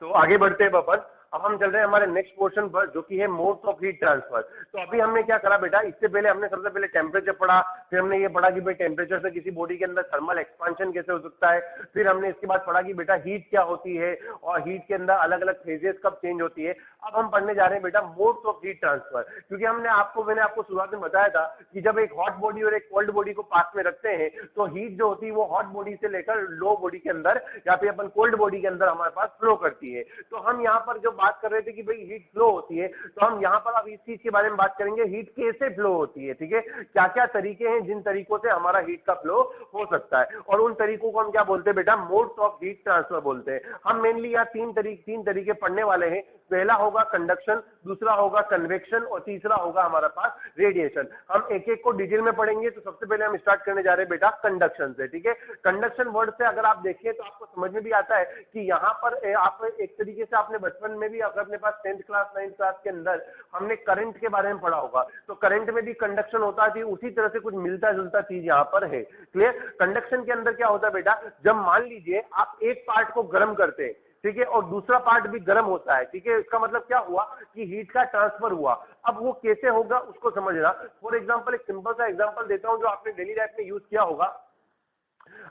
तो आगे बढ़ते हैं अपन। अब हम चल रहे हैं हमारे नेक्स्ट पोर्शन पर, जो कि है मोड्स ऑफ हीट ट्रांसफर। तो अभी हमने क्या करा बेटा, इससे पहले हमने सबसे पहले टेम्परेचर पढ़ा, फिर हमने ये पढ़ा कि भाई टेम्परेचर से किसी बॉडी के अंदर थर्मल एक्सपांशन कैसे हो सकता है, फिर हमने इसके बाद पढ़ा कि बेटा हीट क्या होती है और हीट के अंदर अलग अलग फेजेस कब चेंज होती है। अब हम पढ़ने जा रहे हैं बेटा मोड्स ऑफ हीट ट्रांसफर, क्योंकि मैंने आपको शुरुआत में बताया था कि जब एक हॉट बॉडी और एक कोल्ड बॉडी को पास में रखते हैं तो हीट जो होती है वो हॉट बॉडी से लेकर लो बॉडी के अंदर या फिर अपन कोल्ड बॉडी के अंदर हमारे पास फ्लो करती है। तो हम यहाँ पर जो बात कर रहे थे कि भाई हीट फ्लो होती है, तो हम यहाँ पर अब इस चीज के बारे में बात करेंगे, हीट कैसे फ्लो होती है। ठीक है, क्या क्या तरीके हैं जिन तरीकों से हमारा हीट का फ्लो हो सकता है, और उन तरीकों को हम क्या बोलते हैं बेटा, मोड्स ऑफ हीट ट्रांसफर बोलते हैं। हम मेनली यहाँ तीन तरीके पढ़ने वाले हैं। पहला होगा कंडक्शन, दूसरा होगा कन्वेक्शन और तीसरा होगा हमारा पास रेडिएशन। हम एक एक को डिटेल में पढ़ेंगे। तो सबसे पहले हम स्टार्ट करने जा रहे हैं बेटा कंडक्शन से। ठीक है, कंडक्शन वर्ड से अगर आप देखिए तो आपको समझ में भी आता है कि यहाँ पर आप एक तरीके से आपने बचपन में भी अगर अपने पास 10th क्लास 9th क्लास के अंदर हमने करंट के बारे में पढ़ा होगा, तो करंट में भी कंडक्शन होता है, उसी तरह से कुछ मिलता जुलता चीज यहाँ पर है। क्लियर, कंडक्शन के अंदर क्या होता है बेटा, जब मान लीजिए आप एक पार्ट को गर्म करते हैं, ठीक है, और दूसरा पार्ट भी गर्म होता है, ठीक है, इसका मतलब क्या हुआ कि हीट का ट्रांसफर हुआ। अब वो कैसे होगा उसको समझना। फॉर एग्जांपल एक सिंपल सा एग्जांपल देता हूं जो आपने डेली लाइफ में यूज किया होगा।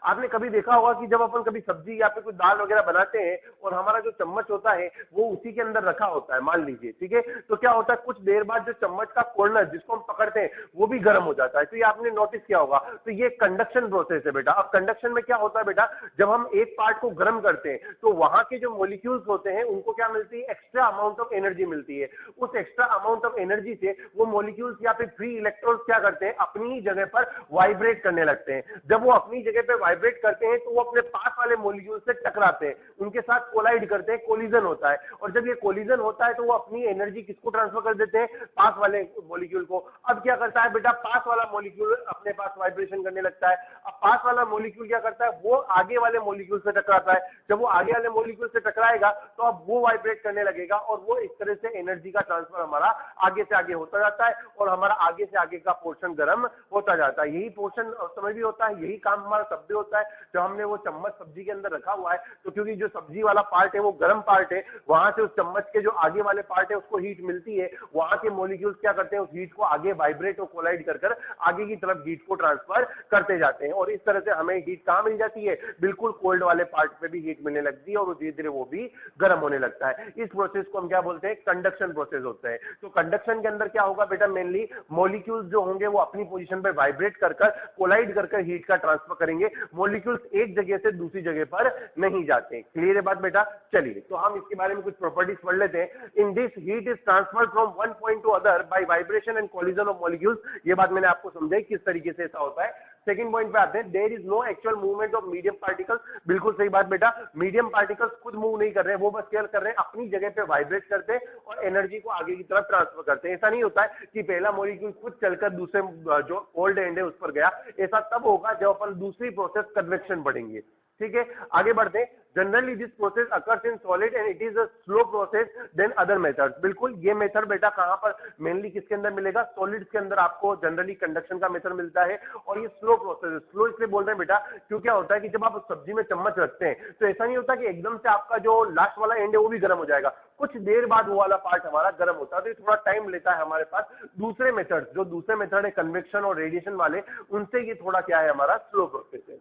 आपने कभी देखा होगा कि जब अपन कभी सब्जी या फिर कुछ दाल वगैरह बनाते हैं और हमारा जो चम्मच होता है वो उसी के अंदर रखा होता है, मान लीजिए, ठीक है, तो क्या होता है कुछ देर बाद जो चम्मच का कॉर्नर जिसको हम पकड़ते हैं वो भी गर्म हो जाता है। तो ये आपने नोटिस किया होगा। तो ये कंडक्शन प्रोसेस है बेटा। अब कंडक्शन में क्या होता है बेटा, जब हम एक पार्ट को गर्म करते हैं तो वहां के जो मॉलिक्यूल्स होते हैं उनको क्या मिलती है, एक्स्ट्रा अमाउंट ऑफ एनर्जी मिलती है। उस एक्स्ट्रा अमाउंट ऑफ एनर्जी से वो मॉलिक्यूल्स या फिर फ्री इलेक्ट्रॉन्स क्या करते हैं, अपनी ही जगह पर वाइब्रेट करने लगते हैं। जब वो अपनी जगह पर वाइब्रेट करते हैं तो वो अपने पास वाले मॉलिक्यूल से टकराते हैं, उनके साथ कोलाइड करते हैं, कोलिजन होता है। और जब ये कोलिजन होता है तो वो अपनी एनर्जी किसको ट्रांसफर कर देते हैं, पास वाले मॉलिक्यूल को। अब क्या करता है बेटा, पास वाला मॉलिक्यूल अपने पास वाइब्रेशन करने लगता है। अब पास वाला मॉलिक्यूल क्या करता है, वो आगे वाले मॉलिक्यूल से टकराता है। जब वो आगे वाले मॉलिक्यूल से टकराएगा तो अब वो वाइब्रेट करने लगेगा और वो इस तरह से एनर्जी का ट्रांसफर हमारा आगे से आगे होता जाता है और हमारा आगे से आगे का पोर्शन गर्म होता जाता है। यही पोर्शन उस समय भी होता है, यही काम हमारा तब भी होता है जब हमने वो चम्मच सब्जी के अंदर रखा हुआ है। तो क्योंकि जो सब्जी वाला पार्ट है वो गर्म पार्ट है, वहां से उस चम्मच के जो आगे वाले पार्ट है उसको हीट मिलती है। वहां के मॉलिक्यूल्स क्या करते हैं, उस हीट को आगे वाइब्रेट और कोलाइड कर कर आगे की तरफ हीट को ट्रांसफर करते जाते हैं। और इस तरह से हमें हीट कहां मिल जाती है, बिल्कुल कोल्ड वाले पार्ट पे भी हीट मिलने लगती है और धीरे धीरे वो भी गर्म होने लगता है। इस प्रोसेस को हम क्या बोलते हैं, कंडक्शन प्रोसेस होता है। तो कंडक्शन के अंदर क्या होगा बेटा, मेनली मॉलिक्यूल्स जो होंगे वो अपनी पोजीशन पे वाइब्रेट कर कर कोलाइड कर कर हीट का ट्रांसफर करेंगे। मॉलिक्यूल्स एक जगह से दूसरी जगह पर नहीं जाते। क्लियर है बात बेटा। चलिए तो हम इसके बारे में कुछ प्रॉपर्टीज पढ़ लेते हैं। In this heat is transferred from one point two other by vibration and collision of molecules. ये बात मैंने आपको समझाई किस तरीके से ऐसा होता है। सेकंड पॉइंट पे आते हैं, there is no actual movement of medium particles. बिल्कुल सही बात बेटा, मीडियम पार्टिकल्स खुद मूव नहीं कर रहे हैं, वो बस क्या कर रहे हैं, अपनी जगह पे वाइब्रेट करते हैं और एनर्जी को आगे की तरफ ट्रांसफर करते हैं। ऐसा नहीं होता है कि पहला मॉलिक्यूल खुद चलकर दूसरे जो कोल्ड एंड है उस पर गया। ऐसा तब होगा जब अपन दूसरी प्रोसेस कन्वेक्शन पढ़ेंगे। ठीक है, आगे बढ़ते हैं। Generally this process occurs in solid and it is a slow process then other methods. बिल्कुल, ये मेथड बेटा कहां पर मेनली किसके अंदर मिलेगा, सॉलिड्स के अंदर आपको जनरली कंडक्शन का मेथड मिलता है। और ये स्लो प्रोसेस है। स्लो इसलिए बोल रहे हैं बेटा क्यों, क्या होता है कि जब आप सब्जी में चम्मच रखते हैं तो ऐसा नहीं होता कि एकदम से आपका जो लास्ट वाला एंड है वो भी गर्म हो जाएगा। कुछ देर बाद वो वाला पार्ट हमारा गर्म होता है। तो ये थोड़ा टाइम लेता है हमारे पास। दूसरे मेथड, जो दूसरे मेथड है कन्वेक्शन और रेडिएशन वाले, उनसे ये थोड़ा क्या है, हमारा स्लो प्रोसेस है।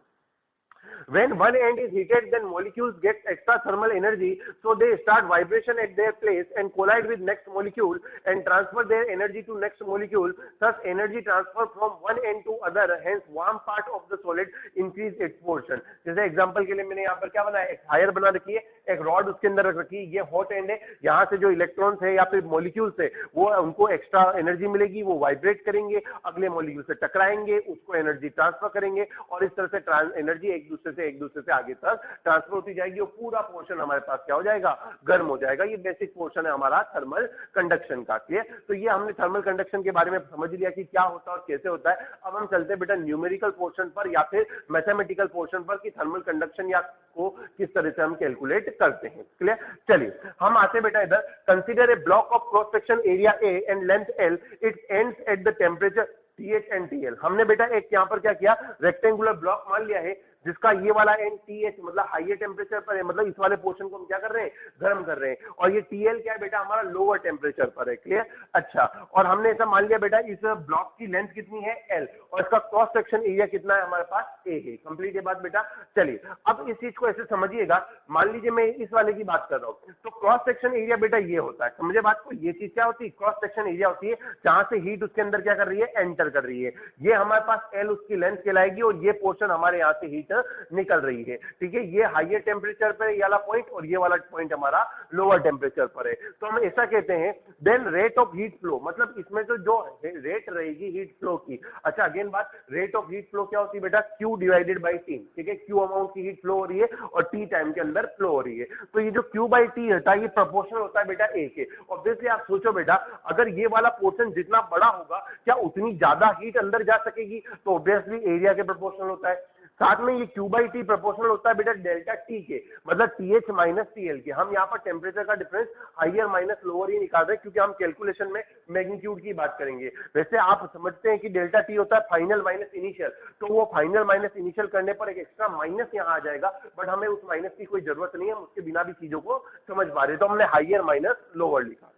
When one end is heated, then molecules get extra thermal energy, so they start vibration at their place and collide with next molecule and transfer their energy to next molecule. Thus, energy transfer from one end to other. Hence, warm part of the solid increase its portion. जैसे example के लिए मैंने यहाँ पर क्या बनाया, एक fire बना रखी है, एक रॉड उसके अंदर रख रखी है, ये हॉट एंड है। यहाँ से जो इलेक्ट्रॉन्स है या फिर मॉलिक्यूल्स है वो उनको एक्स्ट्रा एनर्जी मिलेगी, वो वाइब्रेट करेंगे, अगले मॉलिक्यूल से टकराएंगे, उसको एनर्जी ट्रांसफर करेंगे और इस तरह से एनर्जी एक दूसरे से आगे तक ट्रांसफर होती जाएगी और पूरा पोर्शन हमारे पास क्या हो जाएगा, गर्म हो जाएगा। ये बेसिक पोर्शन है हमारा थर्मल कंडक्शन का। क्लियर, तो ये हमने थर्मल कंडक्शन के बारे में समझ लिया कि क्या होता है और कैसे होता है। अब हम चलते हैं बेटा न्यूमेरिकल पोर्शन पर या फिर मैथमेटिकल पोर्शन पर कि थर्मल कंडक्शन या को किस तरह से हम कैलकुलेट करते हैं। क्लियर, चलिए हम आते हैं बेटा इधर। Consider a block of cross section area A and length L, it ends at the temperature TH and TL। हमने बेटा एक यहाँ पर क्या किया, रेक्टेंगुलर ब्लॉक मान लिया है जिसका ये वाला एंड TH मतलब हाईयर टेम्परेचर पर है, मतलब इस वाले पोर्शन को हम क्या कर रहे हैं, गर्म कर रहे हैं, और ये TL क्या है बेटा, हमारा लोअर टेम्परेचर पर है। क्लियर? अच्छा, और हमने ऐसा मान लिया बेटा इस ब्लॉक की लेंथ कितनी है, L, और इसका क्रॉस सेक्शन एरिया कितना है हमारे पास, A है। कंप्लीट है बात बेटा? चलिए अब इस चीज को ऐसे समझिएगा, मान लीजिए मैं इस वाले की बात कर रहा हूं, तो क्रॉस सेक्शन एरिया बेटा ये होता है, समझे बात को, ये चीज क्या होती है, क्रॉस सेक्शन एरिया होती है जहां से हीट उसके अंदर क्या कर रही है, एंटर कर रही है। ये हमारे पास L उसकी लेंथ कहलाएगी, और ये पोर्शन हमारे यहाँ से हीट निकल रही है। ठीक है, ये हाईयर टेम्परेचर पर ये वाला पॉइंट, और ये वाला पॉइंट हमारा लोअर टेम्परेचर पर है। तो हम ऐसा कहते हैं then rate of heat flow, मतलब इसमें तो जो रेट रहेगी हीट फ्लो की। अच्छा अगेन बात, रेट ऑफ हीट फ्लो क्या होती है बेटा, Q डिवाइडेड बाई T। ठीक है, Q अमाउंट की हीट फ्लो हो रही है और T टाइम के अंदर फ्लो हो रही है। तो ये जो Q बाई T होता है ये प्रोपोर्शनल होता है बेटा A के। ऑब्वियसली आप सोचो बेटा, अगर ये वाला पोर्शन जितना बड़ा होगा क्या उतनी ज्यादा हीट अंदर जा सकेगी, तो ऑब्वियसली एरिया के प्रोपोर्शनल होता है। साथ में ये Q बाई T प्रोपोर्शनल होता है बेटा डेल्टा T के, मतलब TH माइनस TL के। हम यहाँ पर टेम्परेचर का डिफरेंस हाइयर माइनस लोअर ही निकाल रहे हैं, क्योंकि हम कैलकुलेशन में मैग्नीट्यूड की बात करेंगे। वैसे आप समझते हैं कि डेल्टा T होता है फाइनल माइनस इनिशियल, तो वो फाइनल माइनस इनिशियल करने पर एक एक्स्ट्रा माइनस यहाँ आ जाएगा, बट हमें उस माइनस की कोई जरूरत नहीं है, हम उसके बिना भी चीजों को समझ पा रहे, तो हमने हाइयर माइनस लोअर लिखा।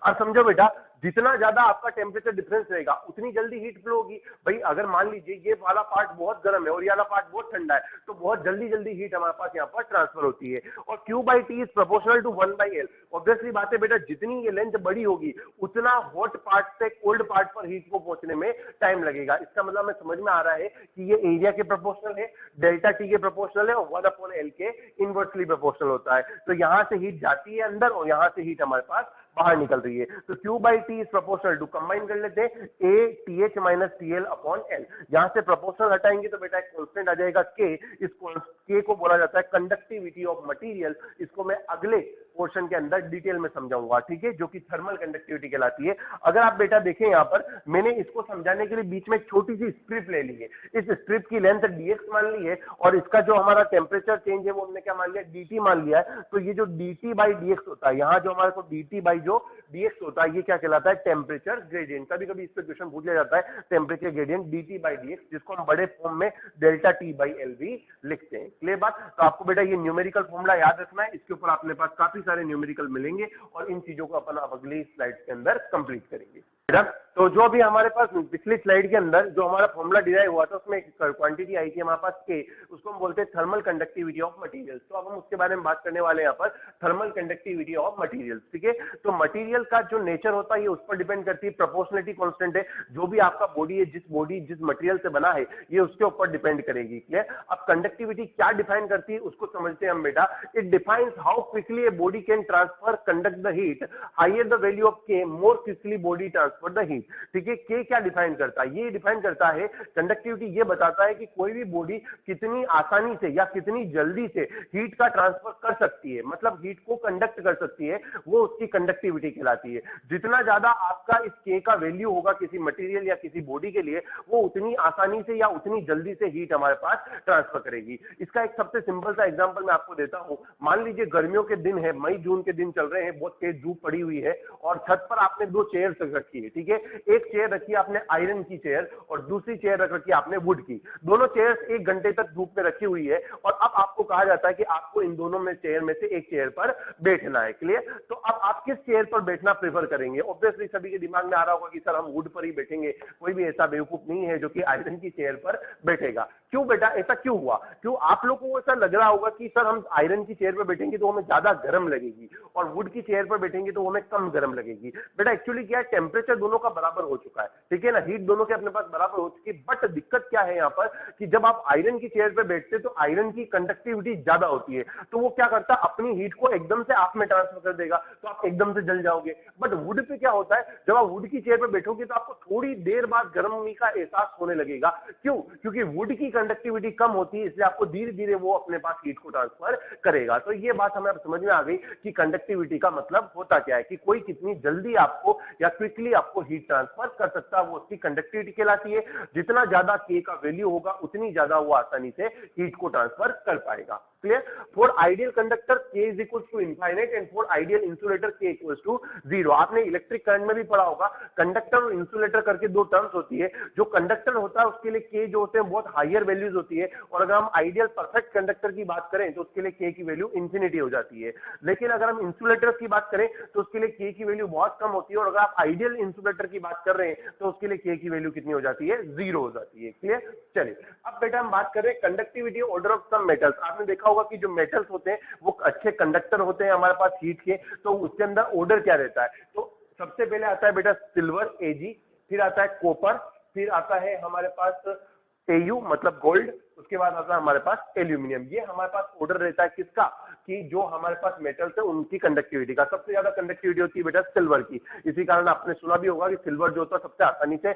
अब समझो बेटा, जितना ज्यादा आपका टेम्परेचर डिफरेंस रहेगा उतनी जल्दी हीट फ्लो होगी। भाई अगर मान लीजिए ये वाला पार्ट बहुत गर्म है और ये वाला पार्ट बहुत ठंडा है, तो बहुत जल्दी जल्दी हीट हमारे पास यहाँ पर ट्रांसफर होती है। और Q by T is proportional to 1/L। Obviously बात है बेटा, जितनी ये लेंथ बड़ी होगी उतना हॉट पार्ट से कोल्ड पार्ट पर हीट को पहुंचने में टाइम लगेगा। इसका मतलब हमें समझ में आ रहा है कि ये एरिया के प्रोपोर्शनल है, डेल्टा T के प्रोपोर्शनल है, और 1/L के इनवर्सली प्रोपोर्शनल होता है। तो यहां से हीट जाती है अंदर और यहां से हीट हमारे पास बाहर निकल रही है। तो Q by T is proportional to, combine कर लेते हैं, A TH minus TL upon L। यहां से प्रोपोर्शनल हटाएंगे तो बेटा एक कांस्टेंट आ जाएगा K। इस K को बोला जाता है कंडक्टिविटी ऑफ मटेरियल। इसको मैं अगले पोर्शन के अंदर डिटेल में समझाऊंगा, ठीक है, जो कि थर्मल कंडक्टिविटी कहलाती है। अगर आप बेटा देखें यहाँ पर, मैंने इसको समझाने के लिए बीच में एक छोटी सी स्ट्रिप ले ली है। इस स्ट्रिप की लेंथ dx मान ली है, और इसका जो हमारा टेम्परेचर चेंज है वो हमने क्या मान लिया, dt मान लिया है। तो ये जो dt बाई dx होता है, यहाँ जो हमारे को dt बाई जो dx होता है, ये क्या कहलाता है, टेम्परेचर ग्रेडियंट। कभी कभी इस पर क्वेश्चन पूछ लिया जाता है, temperature gradient dt by dx, जिसको हम बड़े फॉर्म में डेल्टा T बाई L भी लिखते हैं। क्लियर बात? तो आपको बेटा ये न्यूमेरिकल फॉर्मूला याद रखना है, इसके ऊपर अपने पास काफी सारे न्यूमेरिकल मिलेंगे, और इन चीजों को अपन अब अगली स्लाइड के अंदर कंप्लीट करेंगे। तो जो अभी हमारे पास पिछली स्लाइड के अंदर जो हमारा फॉर्मूला डिराइव हुआ था, उसमें एक क्वांटिटी आई थी हमारे पास K, उसको हम बोलते हैं थर्मल कंडक्टिविटी ऑफ मटेरियल्स। तो अब हम उसके बारे में बात करने वाले हैं यहाँ पर, थर्मल कंडक्टिविटी ऑफ मटेरियल्स। ठीक है, तो मटेरियल का जो नेचर होता है ये उस पर डिपेंड करती है, प्रोपोर्शनलिटी कांस्टेंट है, जो भी आपका बॉडी है, जिस मटेरियल से बना है ये उसके ऊपर डिपेंड करेगी। क्लियर? अब कंडक्टिविटी क्या डिफाइन करती है उसको समझते हैं हम बेटा। It defines how quickly a body can transfer conduct the heat, higher the value of K more quickly body transfer the heat. ठीक है, K क्या डिफाइन करता है, ये डिफाइन करता है कंडक्टिविटी, ये बताता है कि कोई भी बॉडी कितनी आसानी से या कितनी जल्दी से हीट का ट्रांसफर कर सकती है, मतलब हीट को कंडक्ट कर सकती है, वो उसकी कंडक्टिविटी कहलाती है। जितना ज्यादा आपका इस K का वैल्यू होगा किसी मटेरियल या किसी बॉडी के लिए, वो उतनी आसानी से या उतनी जल्दी से हीट हमारे पास ट्रांसफर करेगी। इसका एक सबसे सिंपल सा एग्जांपल मैं आपको देता हूं। मान लीजिए गर्मियों के दिन है, मई जून के दिन चल रहे हैं, बहुत तेज धूप पड़ी हुई है, और छत पर आपने दो चेयर्स रखी है। ठीक है, एक चेयर रखी है आपने आयरन की चेयर, और दूसरी चेयर रख रखी है आपने वुड की। दोनों चेयर्स 1 घंटे तक धूप में रखी हुई है, और अब आपको कहा जाता है कि आपको इन दोनों में चेयर में से एक चेयर पर बैठना है। क्लियर? तो अब आप किस चेयर पर बैठना प्रेफर करेंगे? ऑब्वियसली सभी के दिमाग में आ रहा होगा कि सर हम वुड पर ही बैठेंगे। कोई भी ऐसा बेवकूफ नहीं है जो कि आयरन की चेयर पर बैठेगा। क्यों बेटा, ऐसा क्यों हुआ? क्यों आप लोगों को ऐसा लग रहा होगा कि सर हम आयरन की चेयर पर बैठेंगे तो हमें ज्यादा गर्म लगेगी, और वुड की चेयर पर बैठेंगे तो हमें कम गर्म लगेगी। बेटा एक्चुअली क्या है, टेम्परेचर दोनों का बराबर हो चुका है, ठीक है ना, हीट दोनों के अपने पास बराबर हो चुकी है। बट दिक्कत क्या है यहाँ पर कि जब आप आयरन की चेयर पर बैठते तो आयरन की कंडक्टिविटी ज्यादा होती है, तो वो क्या करता है, अपनी हीट को एकदम से आप में ट्रांसफर कर देगा, तो आप एकदम से जल जाओगे। बट वुड पे क्या होता है, जब आप वुड की चेयर पर बैठोगे तो आपको थोड़ी देर बाद गर्मी का एहसास होने लगेगा। क्यों? क्योंकि वुड की कंडक्टिविटी कम होती है, इसलिए आपको धीरे धीरे वो अपने पास हीट को ट्रांसफर करेगा। तो ये बात हमें अब समझ में आ गई कि कंडक्टिविटी का मतलब होता क्या है, कि कोई कितनी जल्दी आपको या क्विकली आपको हीट ट्रांसफर कर सकता है, वो उसकी कंडक्टिविटी कहलाती है। जितना ज्यादा K का वैल्यू होगा उतनी ज्यादा वो आसानी से हीट को ट्रांसफर कर पाएगा। Clear. For ideal conductor K is equal to infinite and for ideal insulator K equal to 0। आपने इलेक्ट्रिक करंट में भी पढ़ा होगा, कंडक्टर और इंसुलेटर करके दो टर्म्स होती है। जो कंडक्टर होता है उसके लिए K जो होते हैं बहुत हायर वैल्यूज होती है, और अगर हम आइडियल परफेक्ट कंडक्टर की बात करें तो उसके लिए K की वैल्यू इंफिनिटी हो जाती है। लेकिन अगर हम इंसुलेटर की बात करें तो उसके लिए K की वैल्यू बहुत कम होती है, और अगर आप आइडियल इंसुलेटर की बात कर रहे हैं तो उसके लिए K की वैल्यू कितनी हो जाती है, 0 हो जाती है। क्लियर। चलिए अब बेटा हम बात कर रहे हैं conductivity order of some metals. आपने देखा होगा कि जो मेटल्स होते हैं वो अच्छे कंडक्टर होते हैं हमारे पास हीट के, तो उसके अंदर ऑर्डर क्या रहता है। तो सबसे पहले आता है बेटा सिल्वर Ag, फिर आता है कॉपर, फिर आता है हमारे पास Au मतलब गोल्ड, उसके बाद आता है हमारे पास एल्यूमिनियम। ये हमारे पास ऑर्डर रहता है किसका, कि जो हमारे पास मेटल्स है उनकी कंडक्टिविटी का। सबसे ज्यादा कंडक्टिविटी होती है बेटा सिल्वर की, इसी कारण आपने सुना भी होगा कि सिल्वर जो होता है सबसे आसानी से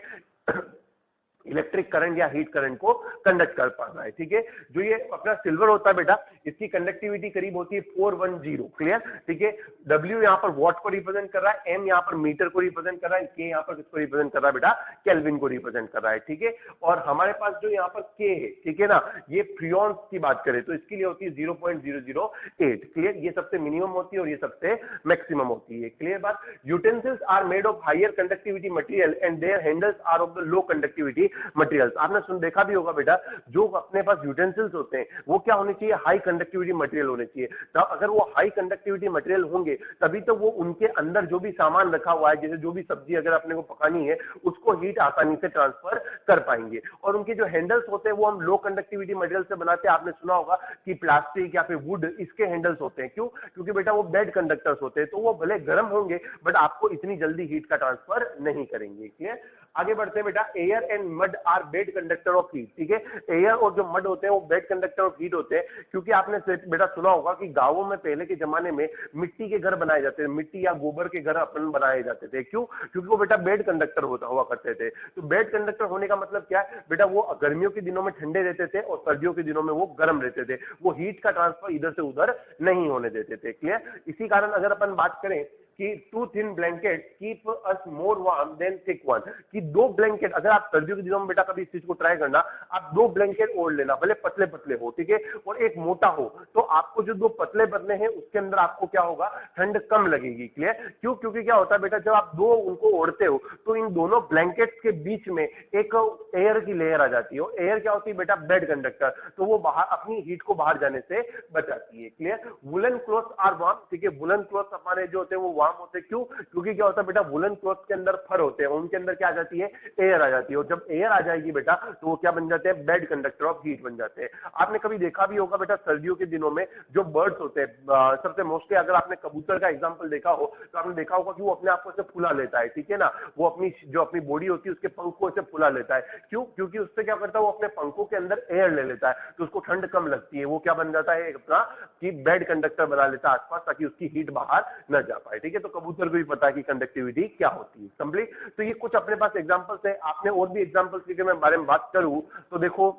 इलेक्ट्रिक करंट या हीट करंट को कंडक्ट कर पाता है। ठीक है, जो ये अपना सिल्वर होता है बेटा, इसकी कंडक्टिविटी करीब होती है 410। क्लियर। ठीक है, W यहाँ पर वॉट को रिप्रेजेंट कर रहा है, M यहाँ पर मीटर को रिप्रेजेंट कर रहा है, K यहाँ पर किसको रिप्रेजेंट कर रहा है बेटा, केल्विन को रिप्रेजेंट कर रहा है। ठीक है, और हमारे पास जो यहाँ पर K है, ठीक है ना, ये फ्रियॉन्स की बात करें तो इसके लिए होती है 0.008। क्लियर, ये सबसे मिनिमम होती है और ये सबसे मैक्सिमम होती है। क्लियर बात। Utensils are made of higher conductivity material and their handles are of the low conductivity materials. आपने देखा भी होगा बेटा, जो अपने पास यूटेंसिल्स होते हैं वो क्या होने चाहिए, हाई कंडक्टिविटी मटेरियल होने चाहिए। तो अगर वो हाई कंडक्टिविटी मटेरियल होंगे तभी तो वो उनके अंदर जो भी सामान रखा हुआ है, जैसे जो भी सब्जी अगर अपने को पकानी है उसको हीट आसानी से ट्रांसफर कर पाएंगे। और उनके जो हैंडल्स होते हैं वो हम लो कंडक्टिविटी मटेरियल से बनाते हैं। आपने सुना होगा कि प्लास्टिक या फिर वुड, इसके हैंडल्स होते हैं। क्यों, क्योंकि बेटा वो बेड कंडक्टर्स होते हैं, तो वो भले गर्म होंगे बट आपको इतनी जल्दी हीट का ट्रांसफर नहीं करेंगे। क्लियर। आगे बढ़ते हैं बेटा, air and mud are bad conductor of heat. ठीक है, एयर और जो मड होते हैं वो बेड कंडक्टर ऑफ हीट होते हैं, क्योंकि आपने बेटा सुना होगा कि गांवों में पहले के जमाने में मिट्टी के घर बनाए जाते थे, मिट्टी या गोबर के घर अपन बनाए जाते थे। क्यों, क्योंकि वो बेटा बेड कंडक्टर हुआ करते थे। तो बेड कंडक्टर होने का मतलब क्या है बेटा, वो गर्मियों के दिनों में ठंडे रहते थे और सर्दियों के दिनों में वो गर्म रहते थे, वो हीट का ट्रांसफर इधर से उधर नहीं होने देते थे। क्लियर। इसी कारण अगर अपन बात करें कि two thin blanket keep us more warm than thick one, कि दो ब्लैंकेट, अगर आप सर्दियों के दिनों में बेटा कभी इस चीज को ट्राई करना, आप दो ब्लैंकेट ओढ़ लेना, भले पतले पतले हो, ठीक है, और एक मोटा हो, तो आपको जो दो पतले पतले हैं उसके अंदर आपको क्या होगा, ठंड कम लगेगी। क्लियर। क्यों, क्योंकि क्या होता है बेटा, जब आप दो उनको ओढ़ते हो तो इन दोनों ब्लैंकेट्स के बीच में एक एयर की लेयर आ जाती है। एयर क्या होती है बेटा, बेड कंडक्टर, तो वो बाहर अपनी हीट को बाहर जाने से बचाती है। Clear. Woollen clothes are warm, ठीक है, वुलन क्लॉथ्स हमारे जो होते हैं वो वार्म होते हैं। क्यों, क्योंकि क्या होता है बेटा, वुलन क्लॉथ के अंदर फर होते हैं, उनके अंदर क्या आ जाती है, एयर आ जाती है, और जब एयर आ जाएगी बेटा तो वो क्या बन जाते हैं, बेड कंडक्टर ऑफ हीट बन जाते हैं। आपने कभी देखा भी होगा बेटा, सर्दियों के दिनों में जो बर्ड्स होते हैं, सबसे मोस्टली अगर आपने कबूतर का एग्जांपल देखा हो तो आपने देखा होगा कि वो अपने आप को ऐसे फुला लेता है, ठीक है ना, वो अपनी जो अपनी बॉडी होती है उसके पंख को ऐसे फुला लेता है। क्यों, क्योंकि उससे क्या करता है, वो अपने पंखों के अंदर एयर ले लेता है, तो उसको ठंड कम लगती है, वो क्या बन जाता है, अपना कि बेड कंडक्टर बना लेता है आसपास, ताकि उसकी हीट बाहर न जा पाए। ठीक है, तो कबूतर को भी पता है कि कंडक्टिविटी क्या होती है। कंप्लीट। तो ये कुछ अपने पास एग्जांपल्स है, आपने और भी एग्जांपल्स के मैं बारे में बात करूं तो देखो,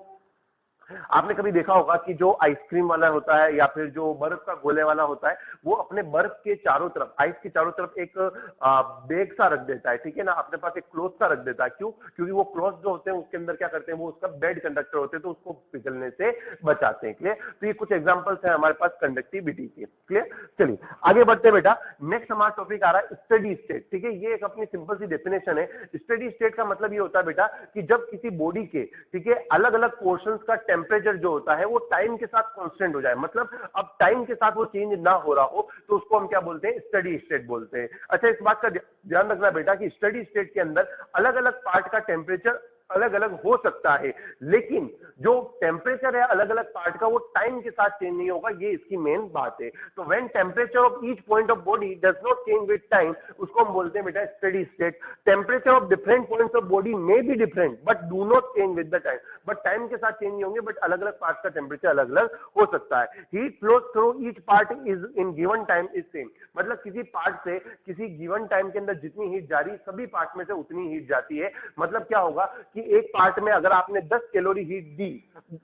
आपने कभी देखा होगा कि जो आइसक्रीम वाला होता है या फिर जो बर्फ का गोले वाला होता है, वो अपने बर्फ के चारों तरफ, आइस के चारों तरफ एक बैग सा रख देता है, ठीक है ना, अपने पास एक क्लॉथ सा रख देता है। क्यों, क्योंकि वो क्लॉथ जो होते हैं उसके अंदर क्या करते हैं, वो उसका बेड कंडक्टर होते हैं, तो उसको पिघलने से बचाते हैं। क्लियर। तो ये कुछ एग्जांपल्स हैं हमारे पास कंडक्टिविटी के। क्लियर। चलिए आगे बढ़ते हैं बेटा, नेक्स्ट हमारा टॉपिक आ रहा है स्टेडी स्टेट। ठीक है, ये एक अपनी सिंपल सी डेफिनेशन है। स्टेडी स्टेट का मतलब ये होता है बेटा कि जब किसी बॉडी के, ठीक है, अलग अलग पोर्शंस का टेम्परेचर जो होता है वो टाइम के साथ कांस्टेंट हो जाए, मतलब अब टाइम के साथ वो चेंज ना हो रहा हो, तो उसको हम क्या बोलते हैं, स्टेडी स्टेट बोलते हैं। अच्छा, इस बात का ध्यान रखना बेटा कि स्टेडी स्टेट के अंदर अलग अलग पार्ट का टेम्परेचर अलग अलग हो सकता है, लेकिन जो टेम्परेचर है अलग अलग पार्ट का वो टाइम के साथ चेंज नहीं होगा, ये इसकी मेन बात है। तो when temperature of each point of body does not change with time, उसको हम बोलते हैं बेटा steady state. Temperature of different points of body may be different but do not change with the time, but time के साथ change नहीं होंगे, but अलग अलग पार्ट का टेम्परेचर अलग अलग हो सकता है। Heat flows through each part is in given time is same, मतलब किसी पार्ट से किसी गिवन टाइम के अंदर जितनी हीट जा रही, सभी पार्ट में से उतनी हीट जाती है। मतलब क्या होगा कि कि एक पार्ट में अगर आपने 10 कैलोरी हीट दी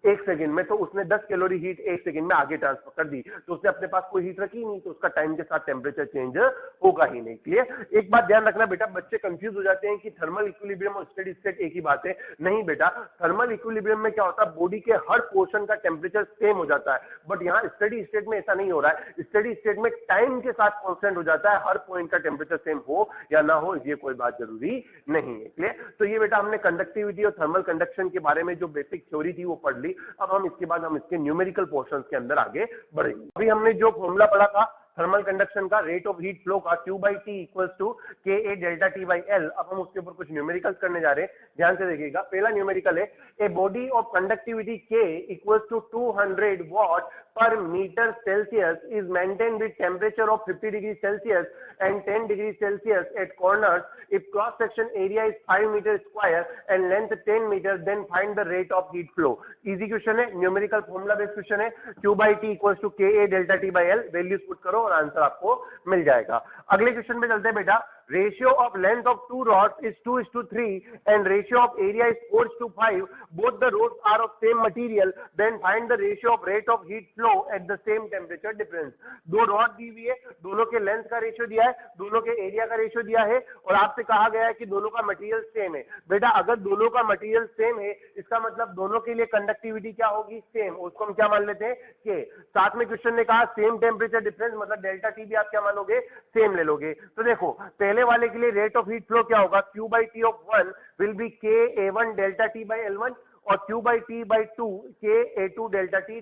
1 सेकंड में, तो उसने 10 कैलोरी हीट 1 सेकंड में आगे ट्रांसफर कर दी, तो उसने अपने पास कोई हीट रखी नहीं, तो उसका टाइम के साथ टेम्परेचर चेंज होगा ही नहीं। क्लियर? एक बात ध्यान रखना बेटा, बच्चे कंफ्यूज हो जाते हैं कि थर्मल इक्विलिब्रियम और स्टेडी स्टेट एक ही बात है। नहीं बेटा, थर्मल इक्विलिब्रियम में क्या होता है, बॉडी के हर पोर्शन का टेम्परेचर सेम हो जाता है, बट यहाँ स्टेडी स्टेट में ऐसा नहीं हो रहा है। स्टेडी स्टेट में टाइम के साथ कांस्टेंट हो जाता है, हर पॉइंट का टेम्परेचर सेम हो या ना हो ये कोई बात जरूरी नहीं है। क्लियर? तो ये बेटा हमने कंडक्टिविटी और थर्मल कंडक्शन के बारे में जो बेसिक थ्योरी थी वो पढ़ ली। अब हम इसके बाद हम इसके न्यूमेरिकल पोर्शंस के अंदर आगे बढ़ेंगे। अभी हमने जो फॉर्मूला पढ़ा था थर्मल कंडक्शन का, रेट ऑफ हीट फ्लो का, Q/T equals to KA delta T/L। अब हम उसके ऊपर कुछ न्यूमेरिकल्स करने जा रहे हैं, ध्यान से देखिएगा। पहला न्यूमेरिकल है, a body of conductivity K equals to 200 watt per meter Celsius is maintained with temperature of 50 degrees Celsius and 10 degrees Celsius at corners if cross section area is 5 meter square and length 10 meters, then find the rate of heat flow। Easy question है, numerical formula based question है। Q/T equals to KA delta T/L, values put करो और answer आपको मिल जाएगा। अगले question पे चलते हैं बेटा। Ratio of length of two rods is 2:3 and ratio of area is 4:5. Both the rods are of same material. Then find the ratio of rate of heat flow at the same temperature difference। दो rod दी हुई है, दोनों के length का ratio दिया है, दोनों के एरिया का रेशियो दिया है और आपसे कहा गया है कि दोनों का मटेरियल सेम है। बेटा अगर दोनों का मटेरियल सेम है, इसका मतलब दोनों के लिए कंडक्टिविटी क्या होगी, सेम। उसको हम क्या मान लेते हैं, के। साथ में क्वेश्चन ने कहा सेम टेम्परेचर डिफरेंस, मतलब डेल्टा टी भी आप क्या मानोगे, सेम ले लोगे। तो देखो पहले वाले के लिए रेट ऑफ हीट फ्लो क्या होगा, Q/T of 1 will be KA1 delta T/L1 और Q/T/2 KA2 delta T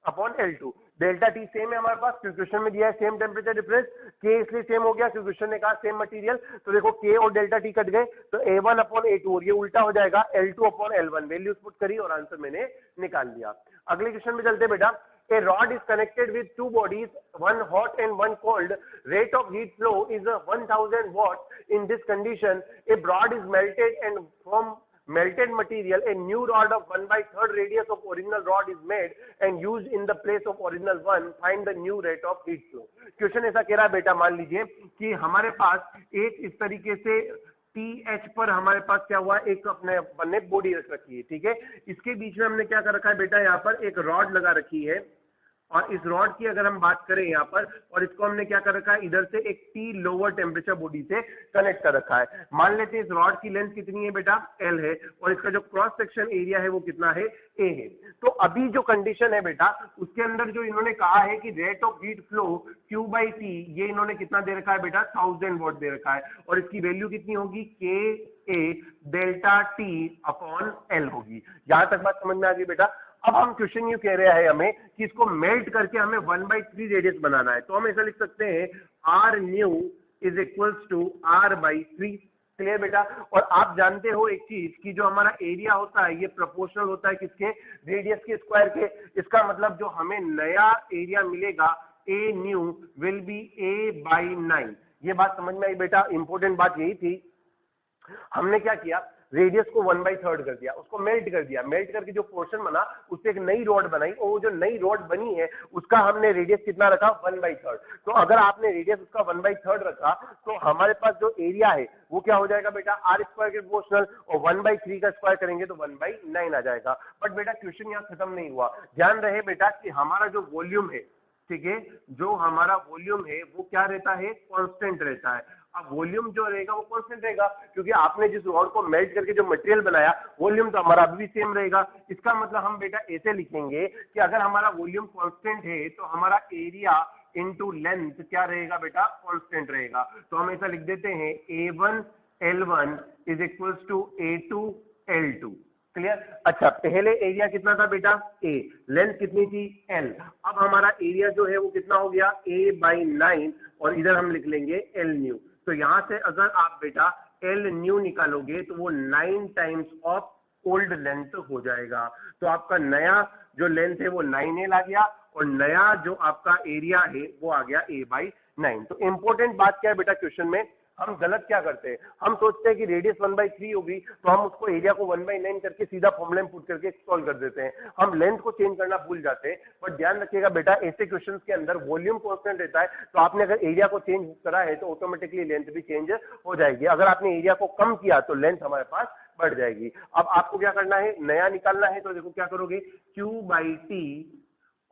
upon L2। Delta T same है हमारे पास, क्वेश्चन में दिया है सेम टेम्परेचर डिफरेंस। के इसलिए सेम हो गया क्योंकि क्वेश्चन ने कहा सेम मटेरियल, तो देखो के और डेल्टा टी कट गए, तो A1 अपॉन A2 और ये उल्टा हो जाएगा L2 upon L1। Values put करी और आंसर मैंने निकाल लिया। अगले क्वेश्चन में चलते बेटा। A rod is connected with two bodies, one hot and one cold. Rate of heat flow is 1000 watts. In this condition, a rod is melted and from melted material, a new rod of 1/3 radius of original rod is made and used in the place of original one. Find the new rate of heat flow। Question ऐसा कह रहा है बेटा, मान लीजिए कि हमारे पास एक इस तरीके से TH पर हमारे पास क्या हुआ, एक अपने बने बॉडी रख रखी है, ठीक है। इसके बीच में हमने क्या कर रखा है बेटा, यहाँ पर एक रॉड लगा रखी है और इस रॉड की अगर हम बात करें यहाँ पर, और इसको हमने क्या कर रखा है, इधर से एक T लोअर टेम्परेचर बॉडी से कनेक्ट कर रखा है। मान लेते हैं इस रॉड की लेंथ कितनी है बेटा, L है, और इसका जो क्रॉस सेक्शन एरिया है वो कितना है, A है। तो अभी जो कंडीशन है बेटा, उसके अंदर जो इन्होंने कहा है कि rate of heat flow Q/T, ये इन्होंने कितना दे रखा है बेटा, 1000 वॉट दे रखा है, और इसकी वैल्यू कितनी होगी, KA delta T upon L होगी। यहां तक बात समझ में आ गई बेटा। अब हम क्वेश्चन यू कह रहे हैं हमें कि इसको मेल्ट करके हमें 1/3 रेडियस बनाना है, तो हम ऐसा लिख सकते हैं R new is equals to R/3। Clear बेटा? और आप जानते हो एक चीज कि जो हमारा एरिया होता है ये प्रोपोर्शनल होता है किसके, रेडियस के स्क्वायर के। इसका मतलब जो हमें नया एरिया मिलेगा A new will be A/9। ये बात समझ में आई बेटा? इंपॉर्टेंट बात यही थी, हमने क्या किया, रेडियस को 1/3 कर दिया, उसको मेल्ट कर दिया, मेल्ट करके जो पोर्शन बना उससे एक नई रॉड बनाई, और वो जो नई रॉड बनी है उसका हमने रेडियस कितना रखा, 1/3। तो अगर आपने रेडियस उसका 1/3 रखा तो हमारे पास जो एरिया है वो क्या हो जाएगा बेटा, R स्क्वायर के प्रोपोर्शनल, और 1/3 का स्क्वायर करेंगे तो 1/9 आ जाएगा। बट बेटा क्वेश्चन यहाँ खत्म नहीं हुआ, ध्यान रहे बेटा कि हमारा जो वॉल्यूम है, ठीक है, जो हमारा वॉल्यूम है वो क्या रहता है, कांस्टेंट रहता है। अब वॉल्यूम जो रहेगा वो कांस्टेंट रहेगा, क्योंकि आपने जिस रॉड को मेल्ट करके जो मटेरियल बनाया वॉल्यूम तो हमारा अभी भी सेम रहेगा। इसका मतलब हम बेटा ऐसे लिखेंगे कि अगर हमारा वॉल्यूम कांस्टेंट है तो हमारा एरिया इनटू लेंथ क्या रहेगा बेटा, कांस्टेंट रहेगा। तो हम ऐसा लिख देते हैं A1 L1 is equals to A2 L2। Clear? अच्छा, पहले एरिया कितना था बेटा, A, लेंथ कितनी थी, L। अब हमारा एरिया जो है वो कितना हो गया, A/9, और इधर हम लिख लेंगे L न्यू। तो यहां से अगर आप बेटा L न्यू निकालोगे तो वो 9 टाइम्स ऑफ ओल्ड लेंथ हो जाएगा। तो आपका नया जो लेंथ है वो 9L आ गया, और नया जो आपका एरिया है वो आ गया A/9। तो इंपॉर्टेंट बात क्या है बेटा, क्वेश्चन में हम गलत क्या करते हैं, हम सोचते हैं कि रेडियस 1/3 होगी तो हम उसको एरिया को 1/9 करके सीधा फॉर्मूला में पुट करके सॉल्व कर देते हैं, हम लेंथ को चेंज करना भूल जाते हैं। बट ध्यान रखिएगा बेटा, ऐसे क्वेश्चंस के अंदर वॉल्यूम कांस्टेंट रहता है, तो आपने अगर एरिया को चेंज करा है तो ऑटोमेटिकली लेंथ भी चेंज हो जाएगी। अगर आपने एरिया को कम किया तो लेंथ हमारे पास बढ़ जाएगी। अब आपको क्या करना है, नया निकालना है, तो देखो क्या करोगे, Q/T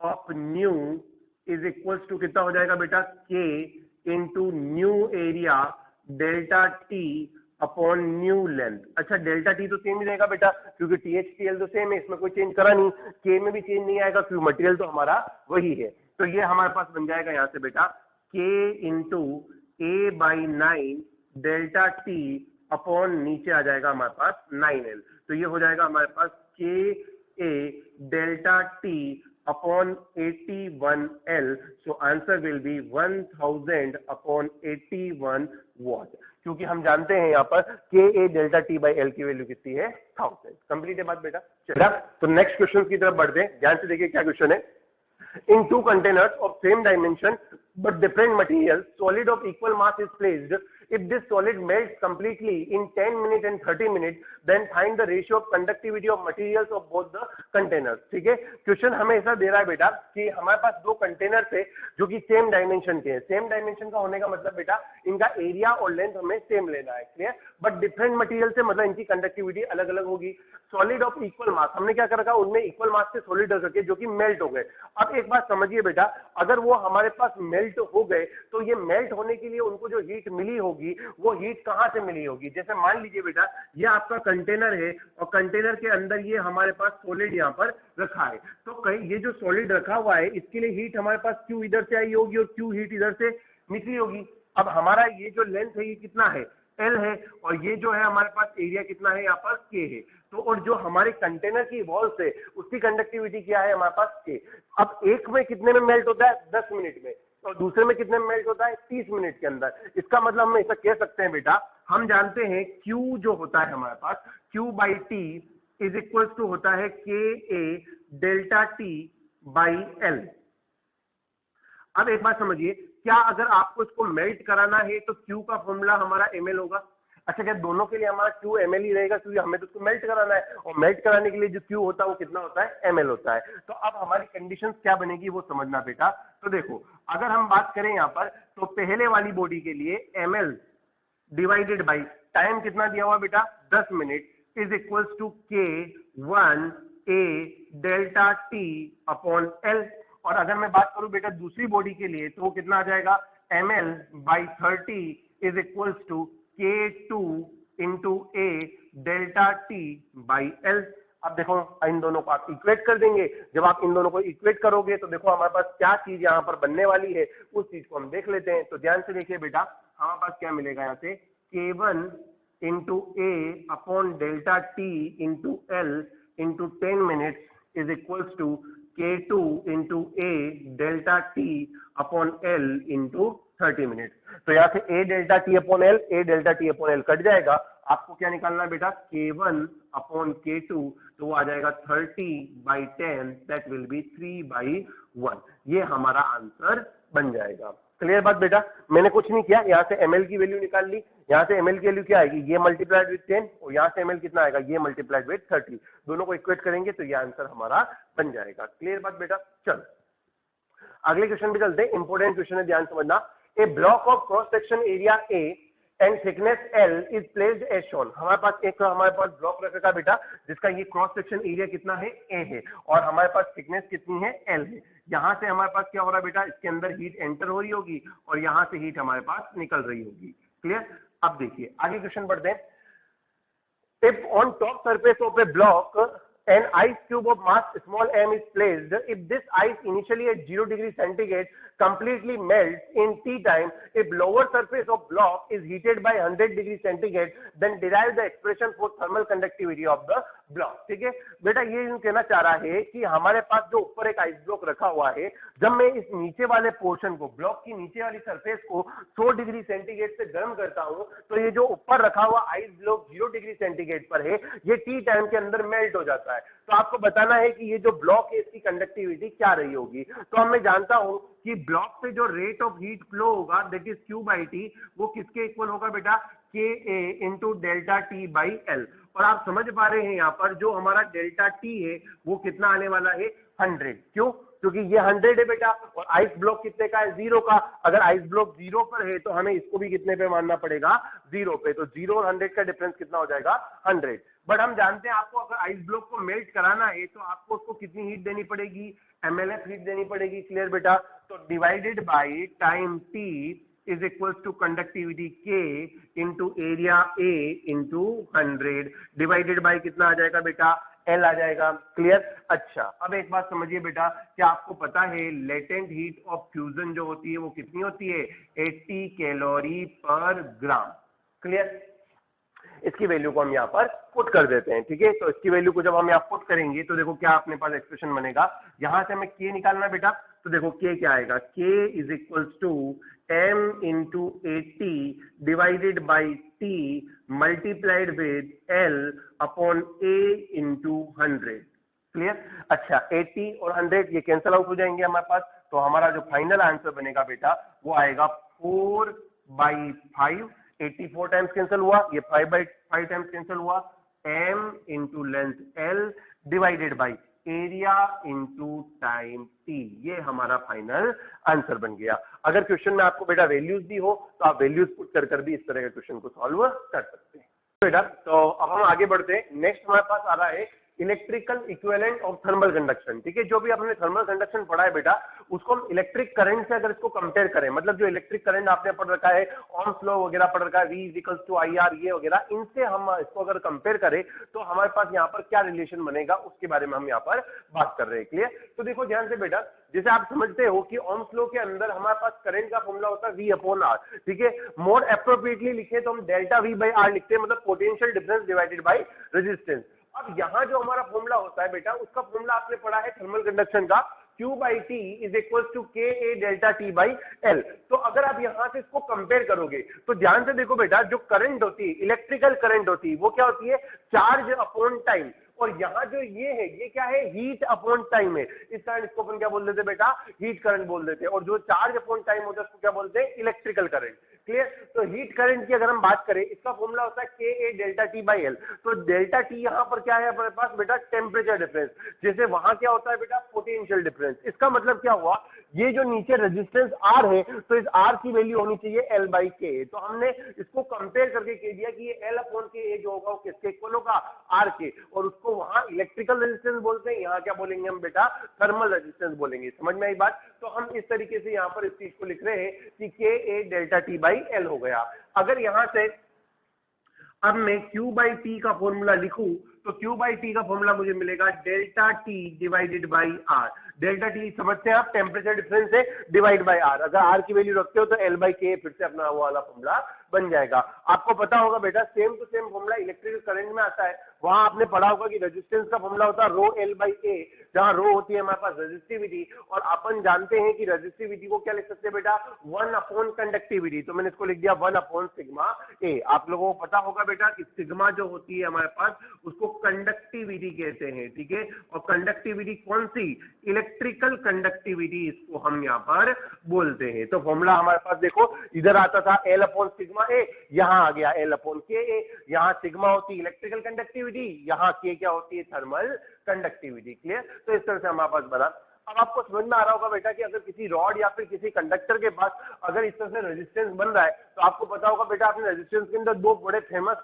of new is equals to कितना हो जाएगा बेटा, K into new area delta T upon new length. अच्छा डेल्टा टी तो सेम ही रहेगा बेटा, क्योंकि THTL तो सेम है, इसमें कोई चेंज करा नहीं, K में भी चेंज नहीं आएगा क्योंकि मटेरियल तो हमारा वही है। तो ये हमारे पास बन जाएगा यहाँ से बेटा K into A/9 delta T upon नीचे आ जाएगा हमारे पास 9L। तो ये हो जाएगा हमारे पास KA delta T upon 81L, so answer will be 1000 upon 81 watt, क्योंकि हम जानते हैं यहाँ पर KA delta T by L की वैल्यू कितनी है, 1000। कंप्लीट है बात बेटा। चलिए तो नेक्स्ट क्वेश्चन की तरफ बढ़ते हैं, ध्यान से देखिए क्या क्वेश्चन है। In two containers of same dimension but different materials, solid of equal mass is placed. If this solid melts completely in 10 minutes and 30 minutes, then find the ratio of conductivity of materials of both the containers। ठीक है, question हमें ऐसा दे रहा है बेटा कि हमारे पास दो कंटेनर थे जो कि सेम डायमेंशन के हैं। सेम डायमेंशन का होने का मतलब बेटा इनका एरिया और लेंथ हमें सेम लेना है, क्लियर, बट डिफरेंट मटेरियल से मतलब इनकी कंडक्टिविटी अलग अलग होगी। सॉलिड ऑफ इक्वल मास, हमने क्या कर रखा, उनमें इक्वल मास के सॉलिड रख रखे जो कि मेल्ट हो गए। अब एक बात समझिए बेटा, अगर वो हमारे पास मेल्ट हो गए तो ये मेल्ट होने के लिए उनको जो हीट मिली होगी वो हीट कहां से मिली होगी। जैसे मान लीजिए बेटा ये आपका कंटेनर है और कंटेनर के अंदर ये हमारे पास सॉलिड यहाँ पर रखा है, तो कहीं ये जो सॉलिड रखा हुआ है इसके लिए हीट हमारे पास क्यू इधर से आई होगी और क्यू हीट इधर से निकली होगी। अब हमारा ये जो लेंथ है ये कितना है, L है, और ये जो है हमारे पास एरिया कितना है यहाँ पर K है। तो और जो हमारे कंटेनर की वॉल्स है उसकी कंडक्टिविटी क्या है हमारे पास K। अब एक में कितने में मेल्ट होता है, 10 मिनट में, और दूसरे में कितने में मेल्ट होता है, 30 मिनट के अंदर। इसका मतलब हम ऐसा कह सकते हैं बेटा, हम जानते हैं Q जो होता है हमारे पास Q/T इज इक्वल टू होता है KA delta T by L। अब एक बात समझिए, क्या अगर आपको इसको मेल्ट कराना है तो Q का फॉर्मूला हमारा ml होगा। अच्छा क्या दोनों के लिए हमारा Q ml ही रहेगा, क्योंकि हमें तो इसको मेल्ट कराना है, और मेल्ट कराने के लिए जो Q होता है वो कितना होता है, ml होता है। तो अब हमारी कंडीशन क्या बनेगी वो समझना बेटा। तो देखो अगर हम बात करें यहाँ पर, तो पहले वाली बॉडी के लिए ml डिवाइडेड बाई टाइम कितना दिया हुआ बेटा, 10 minute is equals to K1A delta T upon L। और अगर मैं बात करूं बेटा दूसरी बॉडी के लिए तो वो कितना आ जाएगा, ml/30 is equals to K2 into A delta T by L। अब देखो इन दोनों को आप इक्वेट कर देंगे, जब आप इन दोनों को इक्वेट करोगे तो देखो हमारे पास क्या चीज यहाँ पर बनने वाली है, उस चीज को हम देख लेते हैं। तो ध्यान से देखिए बेटा, हमारे पास क्या मिलेगा यहाँ से, K1 into A upon delta T into L into 10 minutes is equals to K2 into A delta T upon L into 30 minute. तो यहाँ से A delta T upon L, A delta T upon L cut जाएगा। आपको क्या निकालना है बेटा, K1 upon K2, तो वो आ जाएगा 30/10, दैट विल बी 3/1। ये हमारा आंसर बन जाएगा। क्लियर बात बेटा, मैंने कुछ नहीं किया, यहाँ से ml की वैल्यू निकाल ली, यहाँ से ml की वैल्यू क्या आएगी, ये मल्टीप्लाइड विद 10, और यहाँ से ml कितना आएगा, ये मल्टीप्लाइड विद 30, दोनों को इक्वेट करेंगे तो ये आंसर हमारा बन जाएगा। क्लियर बात बेटा। चलो अगले क्वेश्चन पे चलते हैं, इंपॉर्टेंट क्वेश्चन है, ध्यान समझना। A block of cross section area A and thickness L is placed as shown. हमारे पास ब्लॉक रखा बेटा जिसका ये क्रॉस सेक्शन एरिया कितना है, A है, और हमारे पास थिकनेस कितनी है, L है। यहाँ से हमारे पास क्या हो रहा है बेटा, इसके अंदर हीट एंटर हो रही होगी और यहाँ से हीट हमारे पास निकल रही होगी। क्लियर। अब देखिए आगे क्वेश्चन पढ़ते हैं। If on top surface of a block an ice cube of mass small m is placed, if this ice initially at 0 degree centigrade completely melts in T time, if lower surface of block is heated by 100 degree centigrade, then derive the expression for thermal conductivity of the block। ठीक है बेटा, ये यूं कहना चाह रहा है कि हमारे पास जो ऊपर एक आइस ब्लॉक रखा हुआ है, जब मैं इस नीचे वाले पोर्शन को, ब्लॉक की नीचे वाली सरफेस को 100 डिग्री सेंटीग्रेड से गर्म करता हूं, तो ये जो ऊपर रखा हुआ आइस ब्लॉक 0 डिग्री सेंटीग्रेड पर है, ये टी टाइम के अंदर मेल्ट हो जाता है। तो आपको बताना है कि ये जो ब्लॉक है इसकी कंडक्टिविटी क्या रही होगी। तो अब मैं जानता हूं कि ब्लॉक पे जो रेट ऑफ हीट फ्लो होगा दैट इज Q/T, वो किसके इक्वल होगा बेटा, KA into delta T by L। और आप समझ पा रहे हैं यहाँ पर जो हमारा डेल्टा T है वो कितना आने वाला है, 100। क्यों, क्योंकि ये 100 है बेटा, और आइस ब्लॉक कितने का है, 0 का। अगर आइस ब्लॉक 0 पर है तो हमें इसको भी कितने पे मानना पड़ेगा, 0 पे। तो 0 और 100 का डिफरेंस कितना हो जाएगा, 100। बट हम जानते हैं आपको अगर आइस ब्लॉक को मेल्ट कराना है तो आपको उसको कितनी हीट देनी पड़ेगी, MLF हीट देनी पड़ेगी। क्लियर बेटा? तो divided by time T is equals to conductivity K into area A into 100 divided by कितना आ जाएगा बेटा, L आ जाएगा। क्लियर? अच्छा, अब एक बात समझिए बेटा, क्या आपको पता है लेटेंट हीट ऑफ फ्यूजन जो होती है वो कितनी होती है, 80 कैलोरी पर ग्राम। क्लियर? इसकी वैल्यू को हम यहाँ पर पुट कर देते हैं। ठीक है, तो इसकी वैल्यू को जब हम यहाँ पुट करेंगे तो देखो क्या अपने पास एक्सप्रेशन बनेगा। यहां से हमें K निकालना बेटा, तो देखो K क्या आएगा, K is equals to M into 80 divided by T multiplied with L upon A into 100। Clear? अच्छा, 80 और 100 ये कैंसल आउट हो जाएंगे हमारे पास, तो हमारा जो फाइनल आंसर बनेगा बेटा वो आएगा 4/5। 84 टाइम्स कैंसिल हुआ, ये 5/5 टाइम्स कैंसिल हुआ, m into length L divided by area into time T, ये हमारा फाइनल आंसर बन गया। अगर क्वेश्चन में आपको बेटा वैल्यूज दी हो तो आप वैल्यूज पुट कर भी इस तरह के क्वेश्चन को सॉल्व कर सकते हैं बेटा। तो अब हम आगे बढ़ते हैं। नेक्स्ट हमारे पास आ रहा है electrical equivalent of thermal conduction. ठीक है, जो भी आपने थर्मल कंडक्शन पढ़ा है बेटा उसको हम इलेक्ट्रिक करंट से अगर इसको कंपेयर करें, मतलब जो इलेक्ट्रिक करंट आपने पढ़ रखा है, ओम्स लॉ वगैरह पढ़ रखा है, V इक्वल्स टू IR ये वगैरह, इनसे हम इसको अगर कंपेयर करें तो हमारे पास यहाँ पर क्या रिलेशन बनेगा उसके बारे में हम यहाँ पर बात कर रहे हैं। क्लियर? तो देखो ध्यान से बेटा, जैसे आप समझते हो कि ओम्स लॉ के अंदर हमारे पास करंट का फॉर्मूला होता है V/R। ठीक है, मोर एप्रोप्रिएटली लिखे तो हम डेल्टा V/R लिखते हैं, मतलब potential difference divided by resistance. अब यहां जो हमारा फॉर्मूला होता है बेटा उसका फॉर्मूला आपने पढ़ा है थर्मल कंडक्शन का, Q/T is equal to KA delta T/L। तो अगर आप यहां से इसको कंपेयर करोगे तो ध्यान से देखो बेटा, जो करंट होती है, इलेक्ट्रिकल करंट होती है, वो क्या होती है, चार्ज अपॉन टाइम। और यहाँ जो ये है, ये क्या है, हीट अपॉन टाइम है। इस कारण इसको अपन क्या बोल देते बेटा, हीट करंट बोल देते हैं। और जो चार्ज अपॉन टाइम होता है उसको क्या बोलते हैं, इलेक्ट्रिकल करंट। क्लियर? तो हीट करंट की अगर हम बात करें, इसका फॉर्मूला होता है KA डेल्टा T/L। तो डेल्टा T यहाँ पर क्या है हमारे पास बेटा, टेम्परेचर डिफरेंस। जैसे वहां क्या होता है बेटा, पोटेंशियल डिफरेंस। इसका मतलब क्या हुआ, ये जो नीचे रेजिस्टेंस R है तो इस R की वैल्यू होनी चाहिए L/K। तो हमने इसको कंपेयर करके कह दिया कि ये L/K जो होगा वो किसके इक्वल होगा, R के, और उसको वहां इलेक्ट्रिकल रेजिस्टेंस बोलते हैं, यहाँ क्या बोलेंगे हम बेटा, थर्मल रेजिस्टेंस बोलेंगे। समझ में आई बात? तो हम इस तरीके से यहाँ पर इस चीज को लिख रहे हैं कि KA डेल्टा T/L हो गया। अगर यहां से अब मैं Q/T का फॉर्मूला लिखूं तो Q/T का फॉर्मूला मुझे मिलेगा delta T divided by R। Delta T समझते हैं आप, टेम्परेचर डिफरेंस है, डिवाइड बाई R। अगर R की वैल्यू रखते हो तो L/K फिर से अपना वो वाला फॉर्मूला बन जाएगा। आपको पता होगा बेटा same to same formula electrical current में आता है। वहां आपने पढ़ा होगा कि रेजिस्टेंस का फॉर्मूला होता है ρL/A, जहां रो होती है हमारे पास रेजिस्टिविटी, और अपन जानते हैं कि रेजिस्टिविटी को क्या लिख सकते हैं बेटा, 1 कंडक्टिविटी। तो मैंने इसको लिख दिया 1/σA। आप लोगों को पता होगा बेटा कि सिग्मा जो होती है हमारे पास उसको कंडक्टिविटी कहते हैं। ठीक है, और कंडक्टिविटी कौन सी, इलेक्ट्रिकल कंडक्टिविटी इसको हम यहाँ पर बोलते हैं। तो फॉर्मूला हमारे पास देखो इधर आता था L/σA, यहाँ आ गया L/KA। यहाँ सिग्मा होती है इलेक्ट्रिकल कंडक्टिविटी, यहाँ K क्या होती है, थर्मल कंडक्टिविटी। क्लियर? तो इस तरह से हमारे पास बना। अब आपको समझ में आ रहा होगा बेटा कि अगर किसी रॉड या फिर किसी कंडक्टर के पास अगर इस तरह से रेजिस्टेंस बन रहा है तो आपको पता होगा बेटा, आपने रेजिस्टेंस के अंदर दो बड़े फेमस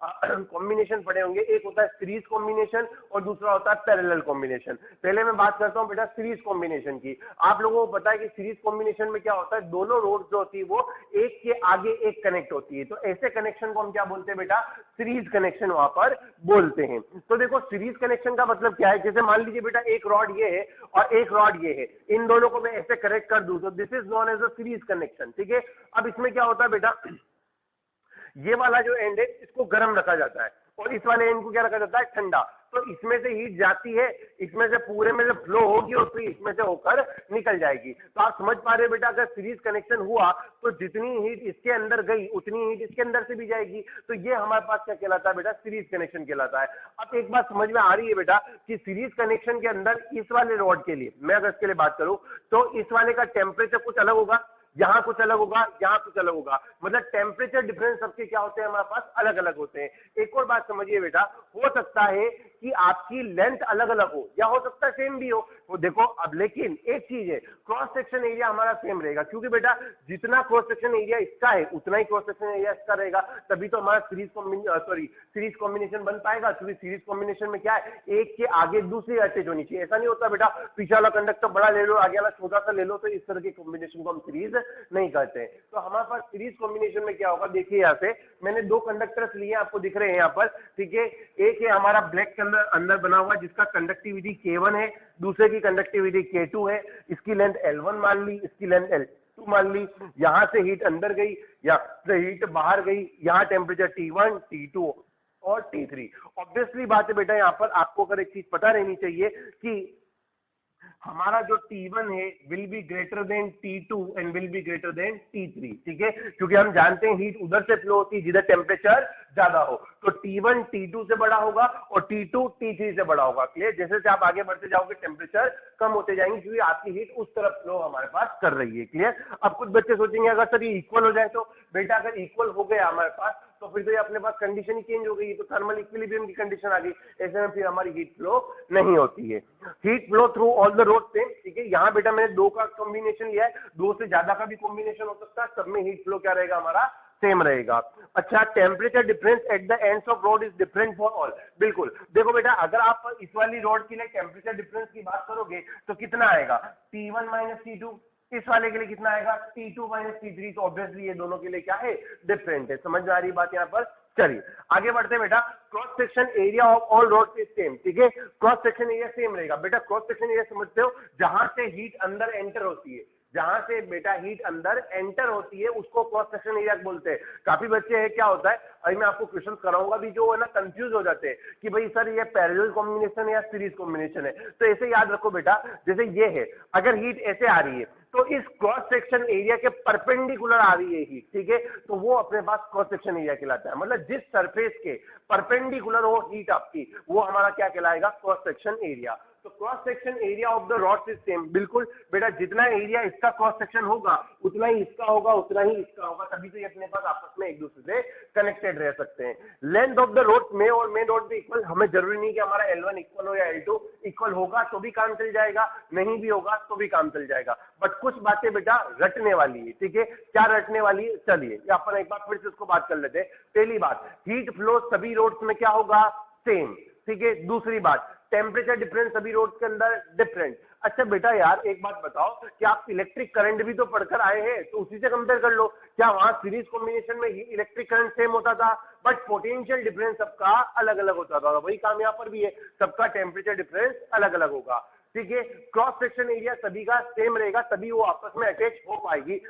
कॉम्बिनेशन पढ़े होंगे। एक होता है सीरीज कॉम्बिनेशन और दूसरा होता है पैरेलल कॉम्बिनेशन। पहले मैं बात करता हूं बेटा सीरीज कॉम्बिनेशन की। आप लोगों को पता है कि सीरीज कॉम्बिनेशन में क्या होता है, दोनों रोड जो होती है वो एक के आगे एक कनेक्ट होती है। तो ऐसे कनेक्शन को हम क्या बोलते हैं बेटा, सीरीज कनेक्शन वहां पर बोलते हैं। तो देखो सीरीज कनेक्शन का मतलब क्या है, जैसे मान लीजिए बेटा एक रॉड ये है और एक रॉड ये है, इन दोनों को मैं ऐसे कनेक्ट कर दूं तो this is known as a series connection. ठीक है, अब इसमें क्या होता है बेटा, ये वाला जो एंड है इसको गर्म रखा जाता है और इस वाले एंड को क्या रखा जाता है, ठंडा। तो इसमें से हीट जाती है, इसमें से पूरे में से फ्लो होगी और फिर इसमें से होकर निकल जाएगी। तो आप समझ पा रहे हो बेटा, अगर सीरीज कनेक्शन हुआ तो जितनी हीट इसके अंदर गई उतनी हीट इसके अंदर से भी जाएगी। तो ये हमारे पास क्या कहलाता है बेटा, सीरीज कनेक्शन कहलाता है। अब एक बात समझ में आ रही है बेटा कि सीरीज कनेक्शन के अंदर इस वाले रॉड के लिए, मैं अगर इसके लिए बात करूं तो इस वाले का टेम्परेचर कुछ अलग होगा, यहां कुछ अलग होगा, यहां कुछ अलग होगा, मतलब टेम्परेचर डिफरेंस सबके क्या होते हैं हमारे पास, अलग अलग होते हैं। एक और बात समझिए बेटा, हो सकता है कि आपकी लेंथ अलग अलग हो या हो सकता है सेम भी हो। वो देखो अब, लेकिन एक चीज है, क्रॉस सेक्शन एरिया हमारा सेम रहेगा, क्योंकि बेटा जितना क्रॉस सेक्शन एरिया इसका है उतना ही क्रॉस सेक्शन एरिया इसका रहेगा, तभी तो हमारा सीरीज कॉम्बिनेशन बन पाएगा। क्योंकि सीरीज कॉम्बिनेशन में क्या है, एक के आगे दूसरी अटैच होनी चाहिए। ऐसा नहीं होता बेटा पीछे वाला कंडक्टर बड़ा ले लो, आगे वाला छोटा सा ले लो, तो इस तरह के कॉम्बिनेशन को हम सीरीज नहीं करते हैं। तो हमारे पास सीरीज कॉम्बिनेशन में क्या होगा, देखिए यहाँ से मैंने दो कंडक्टर्स लिए, आपको दिख रहे हैं यहाँ पर, ठीक है। एक है हमारा ब्लैक कलर अंदर बना हुआ जिसका कंडक्टिविटी K1 है, दूसरे की कंडक्टिविटी K2 है, इसकी लेंथ L1 मान ली, इसकी लेंथ L2 मान ली। यहां से हीट अंदर गई, यहाँ से हीट बाहर गई, यहाँ टेम्परेचर T1, T2 और T3। ऑब्वियसली बात है बेटा, यहाँ पर आपको अगर एक चीज पता रहनी चाहिए कि हमारा जो T1 है will be greater than T2 and will be greater than T3, ठीक है। क्योंकि हम जानते हैं हीट उधर से फ्लो होती है जिधर टेम्परेचर ज्यादा हो, तो T1 T2 से बड़ा होगा और T2 T3 से बड़ा होगा। क्लियर? जैसे जैसे आप आगे बढ़ते जाओगे टेम्परेचर कम होते जाएंगे, क्योंकि आपकी हीट उस तरफ फ्लो हमारे पास कर रही है। क्लियर? अब कुछ बच्चे सोचेंगे अगर सर ये इक्वल हो जाए तो, बेटा अगर इक्वल हो गया हमारे पास तो फिर तो ये अपने पास कंडीशन ही चेंज हो गई, तो थर्मल इक्विलिब्रियम की कंडीशन आ गई। ऐसे में फिर हमारी हीट फ्लो नहीं होती है। Heat flow through all the road same, ठीक है। यहाँ बेटा मैंने दो का कॉम्बिनेशन लिया है, दो से ज्यादा का भी कॉम्बिनेशन हो सकता है, सब में हीट फ्लो क्या रहेगा हमारा, सेम रहेगा। अच्छा, temperature difference at the ends of road is different for all. बिल्कुल, देखो बेटा अगर आप इस वाली रोड के लिए टेम्परेचर डिफरेंस की बात करोगे तो कितना आएगा, T1 माइनस T2। इस वाले के लिए कितना आएगा, T2 माइनस T3। तो ऑब्वियसली ये दोनों के लिए क्या है, डिफरेंट है। समझ में आ रही बात यहाँ पर? चलिए आगे बढ़ते हैं बेटा। Cross section area of all road is same, ठीक है। क्रॉस सेक्शन एरिया सेम रहेगा। बेटा क्रॉस सेक्शन एरिया समझते हो, जहां से हीट अंदर एंटर होती है, जहां से बेटा हीट अंदर एंटर होती है उसको क्रॉस सेक्शन एरिया बोलते हैं। काफी बच्चे हैं, क्या होता है, अभी मैं आपको क्वेश्चन कराऊंगा भी, जो है ना कंफ्यूज हो जाते हैं कि भाई सर ये पैरेलल कॉम्बिनेशन है या सीरीज कॉम्बिनेशन है। तो ऐसे याद रखो बेटा, जैसे ये है, अगर हीट ऐसे आ रही है तो इस क्रॉस सेक्शन एरिया के परपेंडिकुलर आ रही है हीट, ठीक है, तो वो अपने पास क्रॉस सेक्शन एरिया कहलाता है। मतलब जिस सरफेस के परपेंडिकुलर हो हीट आपकी, वो हमारा क्या कहलाएगा, क्रॉस सेक्शन एरिया। तो cross section area of the rod is same. बिल्कुल बेटा, जितना एरिया इसका क्रॉस सेक्शन होगा उतना ही इसका होगा, उतना ही इसका होगा, तभी तो ये अपने पास आपस में एक दूसरे से कनेक्टेड रह सकते हैं। लेंथ ऑफ द रोड में और मे नॉट बी इक्वल। हमें जरूरी नहीं कि हमारा L1 इक्वल हो या L2 इक्वल, होगा तो भी काम चल जाएगा, नहीं भी होगा तो भी काम चल जाएगा। बट कुछ बातें बेटा रटने वाली है, ठीक है। क्या रटने वाली है, चलिए अपन एक बार फिर से उसको बात कर लेते हैं। पहली बात, हीट फ्लो सभी रोड्स में क्या होगा, सेम, ठीक है। दूसरी बात, टेम्परेचर डिफरेंस सभी रोड के अंदर डिफरेंट। अच्छा बेटा यार एक बात बताओ कि आप इलेक्ट्रिक करंट भी तो पढ़कर आए हैं, तो उसी से कंपेयर कर लो। क्या वहां सीरीज कॉम्बिनेशन में ही इलेक्ट्रिक करंट सेम होता था, बट पोटेंशियल डिफरेंस सबका अलग अलग होता था। वही काम यहाँ पर भी है, सबका टेम्परेचर डिफरेंस अलग अलग होगा, ठीक है। क्रॉस सेक्शन एरिया सभी का सेम रहेगा, तभी वो आपस में अटैच हो पाएगी।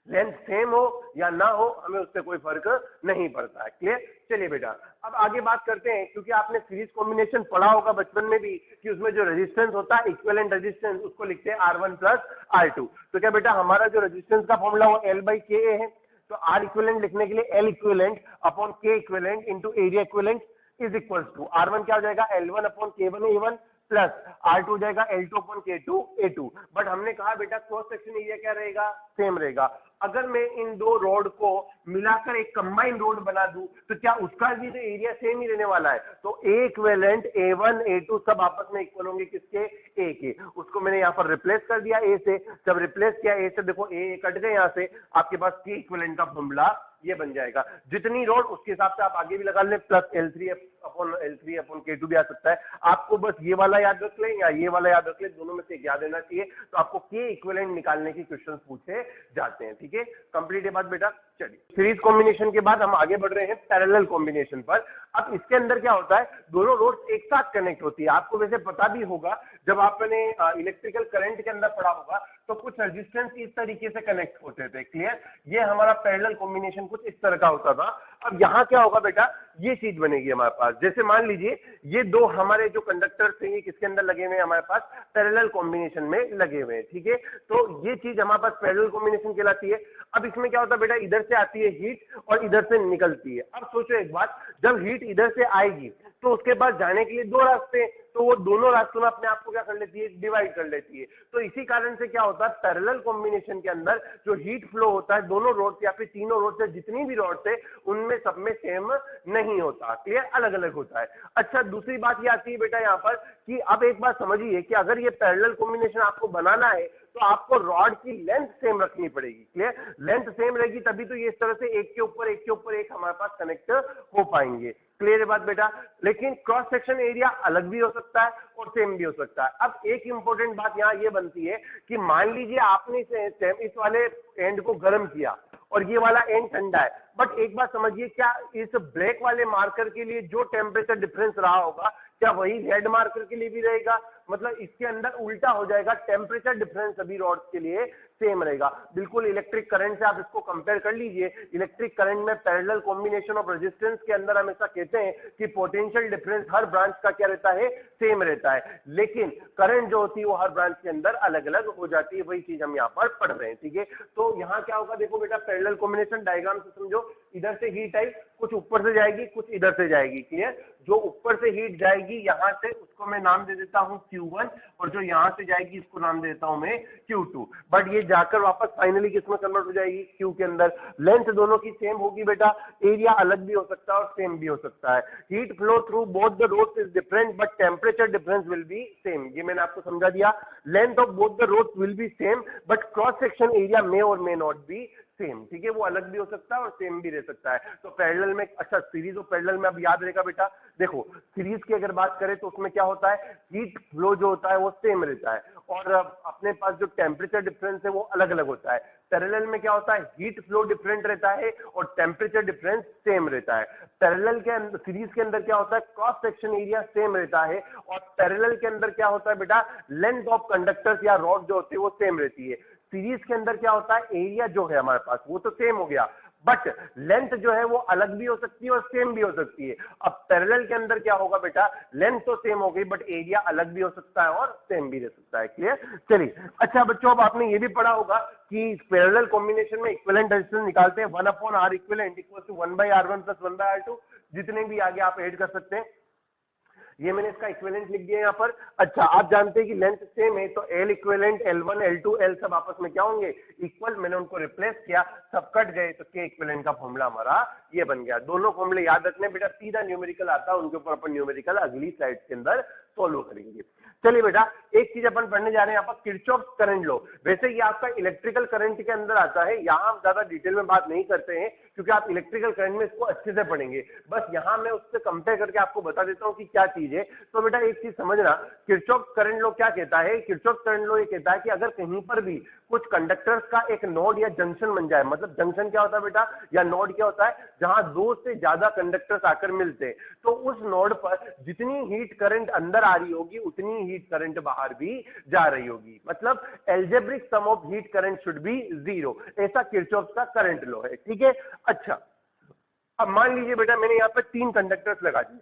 लेंथ सेम हो या ना हो हमें उससे कोई फर्क नहीं पड़ता है। क्लियर? चलिए बेटा अब आगे बात करते हैं, क्योंकि आपने सीरीज कॉम्बिनेशन पढ़ा होगा बचपन में भी कि उसमें जो रेजिस्टेंस होता है इक्विवेलेंट रेजिस्टेंस, उसको लिखते हैं R1 प्लस R2। तो क्या बेटा हमारा जो रेजिस्टेंस का फॉर्मूला वो L/Ka है, तो R इक्विवेलेंट लिखने के लिए L equivalent upon K equivalent into area equivalent is equal to R1 क्या हो जाएगा, L1 upon K1 A1 plus R2 हो जाएगा L2 upon K2 A2। But हमने कहा बेटा क्रॉस सेक्शन एरिया क्या रहेगा, सेम रहेगा। अगर मैं इन दो रोड को मिलाकर एक कंबाइंड रोड बना दूं तो क्या उसका भी तो एरिया सेम ही रहने वाला है। तो A इक्विवेलेंट A1 A2 सब आपस में इक्वल होंगे किसके, A के। उसको मैंने यहाँ पर रिप्लेस कर दिया A से। जब रिप्लेस किया A से, देखो A कट गए, यहाँ से आपके पास K इक्विवेलेंट का फॉर्मूला ये बन जाएगा। जितनी रोड उसके हिसाब से आप आगे भी लगा लें, प्लस L3 अपॉन K2 भी आ सकता है। आपको बस ये वाला याद रख लें या ये वाला याद रख लें, दोनों में से एक याद रहना चाहिए। तो आपको K इक्विवेलेंट निकालने की क्वेश्चन पूछे जाते हैं, ठीक है। कंप्लीट है बात बेटा। चलिए सीरीज कॉम्बिनेशन के बाद हम आगे बढ़ रहे हैं पैरेलल कॉम्बिनेशन पर। अब इसके अंदर क्या होता है, दोनों रोड्स एक साथ कनेक्ट होती है। आपको वैसे पता भी होगा, जब आपने इलेक्ट्रिकल करंट के अंदर पढ़ा होगा तो कुछ रेजिस्टेंस इस तरीके से कनेक्ट होते थे। क्लियर? ये हमारा पैरेलल कॉम्बिनेशन कुछ इस तरह का होता था। अब यहाँ क्या होगा बेटा, ये चीज बनेगी हमारे पास। जैसे मान लीजिए ये दो हमारे जो कंडक्टर्स थे ये किसके अंदर लगे हुए हैं, हमारे पास पैरेलल कॉम्बिनेशन में लगे हुए हैं, ठीक है। तो ये चीज हमारे पास पैरेलल कॉम्बिनेशन कहलाती है। अब इसमें क्या होता है बेटा, इधर से आती है हीट और इधर से निकलती है। अब सोचो एक बात, जब हीट इधर से आएगी तो उसके पास जाने के लिए दो रास्ते हैं, तो वो दोनों रास्तों में अपने आप को क्या कर लेती है, डिवाइड कर लेती है। तो इसी कारण से क्या होता है, पैरेलल कॉम्बिनेशन के अंदर जो हीट फ्लो होता है दोनों रोड या फिर तीनों रोड से जितनी भी रोड है उनमें सब में सेम नहीं होता, क्लियर, अलग अलग होता है। अच्छा, दूसरी बात ये आती है बेटा यहाँ पर कि अब एक बात समझिए कि अगर ये पैरेलल कॉम्बिनेशन आपको बनाना है तो आपको रॉड की लेंथ सेम रखनी पड़ेगी, क्लियर, लेंथ सेम रहेगी तभी तो ये इस तरह से एक के ऊपर एक हमारे पास कनेक्ट हो पाएंगे, क्लियर है बात बेटा। लेकिन क्रॉस सेक्शन एरिया अलग भी हो सकता है और सेम भी हो सकता है। अब एक इंपॉर्टेंट बात यहाँ ये बनती है कि मान लीजिए आपने इस वाले एंड को गर्म किया और ये वाला एंड ठंडा है, बट एक बात समझिए, क्या इस ब्रेक वाले मार्कर के लिए जो टेम्परेचर डिफरेंस रहा होगा क्या वही रेड मार्कर के लिए भी रहेगा? मतलब इसके अंदर उल्टा हो जाएगा, टेम्परेचर डिफरेंस सभी रॉड्स के लिए सेम रहेगा। बिल्कुल इलेक्ट्रिक करंट से आप इसको कंपेयर कर लीजिए। इलेक्ट्रिक करंट में पैरेलल कॉम्बिनेशन ऑफ रेजिस्टेंस के अंदर हमेशा कहते हैं कि पोटेंशियल डिफरेंस हर ब्रांच का क्या रहता है, सेम रहता है, लेकिन करंट जो होती है वो हर ब्रांच के अंदर अलग अलग हो जाती है। वही चीज हम यहाँ पर पढ़ रहे हैं, ठीक है। तो यहाँ क्या होगा, देखो बेटा, पैरेलल कॉम्बिनेशन डायग्राम से समझो, इधर से हीट आई, कुछ ऊपर से जाएगी, कुछ इधर से जाएगी, क्लियर। जो ऊपर से हीट जाएगी यहां से, उसको मैं नाम दे देता हूं Q1, और जो यहां से जाएगी इसको नाम दे देता हूं मैं Q2। बट ये जाकर वापस फाइनली किसमें कन्वर्ट हो जाएगी, Q के अंदर। लेंथ दोनों की सेम होगी बेटा, एरिया अलग भी हो सकता है और सेम भी हो सकता है। Heat flow through both the rods is different but temperature difference will be same, ये मैंने आपको समझा दिया। Length of both the rods will be same but cross section area may और मे नॉट बी सेम, ठीक है, वो अलग भी हो सकता है और सेम भी रह सकता है। तो पैरेलल में, अच्छा, सीरीज और पैरेलल में अब याद रहेगा बेटा, देखो सीरीज की अगर बात करें तो उसमें क्या होता है, हीट फ्लो जो होता है वो सेम रहता है और अपने पास जो टेम्परेचर डिफरेंस है वो अलग अलग होता है। पैरेलल में क्या होता है, हीट फ्लो डिफरेंट रहता है और टेम्परेचर डिफरेंस सेम रहता है। पैरेलल के अंदर, सीरीज के अंदर क्या होता है, क्रॉस सेक्शन एरिया सेम रहता है और पैरेलल के अंदर क्या होता है बेटा, लेंथ ऑफ कंडक्टर्स या रॉड जो होते हैं वो सेम रहती है। सीरीज के अंदर क्या होता है, एरिया जो है हमारे पास वो तो सेम हो गया बट लेंथ जो है वो अलग भी हो सकती है और सेम भी हो सकती है। अब पैरेलल के अंदर क्या होगा बेटा, लेंथ तो सेम हो गई बट एरिया अलग भी हो सकता है और सेम भी रह सकता है, क्लियर। चलिए, अच्छा बच्चों, अब आपने ये भी पढ़ा होगा कि पैरेलल कॉम्बिनेशन में इक्विवेलेंट रेजिस्टेंस निकालते हैं 1/R equivalent equal to 1/R1 plus 1/R2, जितने भी आगे आप ऐड कर सकते हैं। ये मैंने इसका इक्विवेलेंट लिख दिया यहाँ पर। अच्छा, आप जानते हैं कि लेंथ सेम है तो L equivalent, L1, L2, L सब आपस में क्या होंगे, इक्वल। मैंने उनको रिप्लेस किया, सब कट गए तो K इक्विवेलेंट का फॉर्मूला हमारा ये बन गया। दोनों फॉर्मूले याद रखने बेटा, सीधा न्यूमेरिकल आता है, उनके ऊपर अपन न्यूमेरिकल अगली स्लाइड के अंदर सोल्व करेंगे। चलिए बेटा, एक चीज अपन पढ़ने जा रहे हैं यहाँ पर, किरचॉफ करंट लॉ। वैसे ये आपका इलेक्ट्रिकल करंट के अंदर आता है, यहाँ हम ज्यादा डिटेल में बात नहीं करते हैं क्योंकि आप इलेक्ट्रिकल करंट में इसको अच्छे से पढ़ेंगे। बस यहाँ मैं उससे कंपेयर करके आपको बता देता हूँ कि क्या चीज है। तो बेटा एक चीज समझना, किरचॉफ करंट लॉ क्या कहता है, किरचॉफ करंट लॉ ये कहता है कि अगर कहीं पर भी कुछ कंडक्टर्स का एक नोड या जंक्शन बन जाए, मतलब जंक्शन क्या होता है बेटा, या नोड क्या होता है, जहां दो से ज्यादा कंडक्टर्स आकर मिलते हैं, तो उस नोड पर जितनी हीट करंट अंदर आ रही होगी उतनी हीट करंट बाहर भी जा रही होगी। मतलब algebraic sum of heat current should be 0, ऐसा किरचॉफ का करंट लॉ है, ठीक है। अच्छा, अब मान लीजिए बेटा मैंने यहाँ पर 3 कंडक्टर्स लगा दिए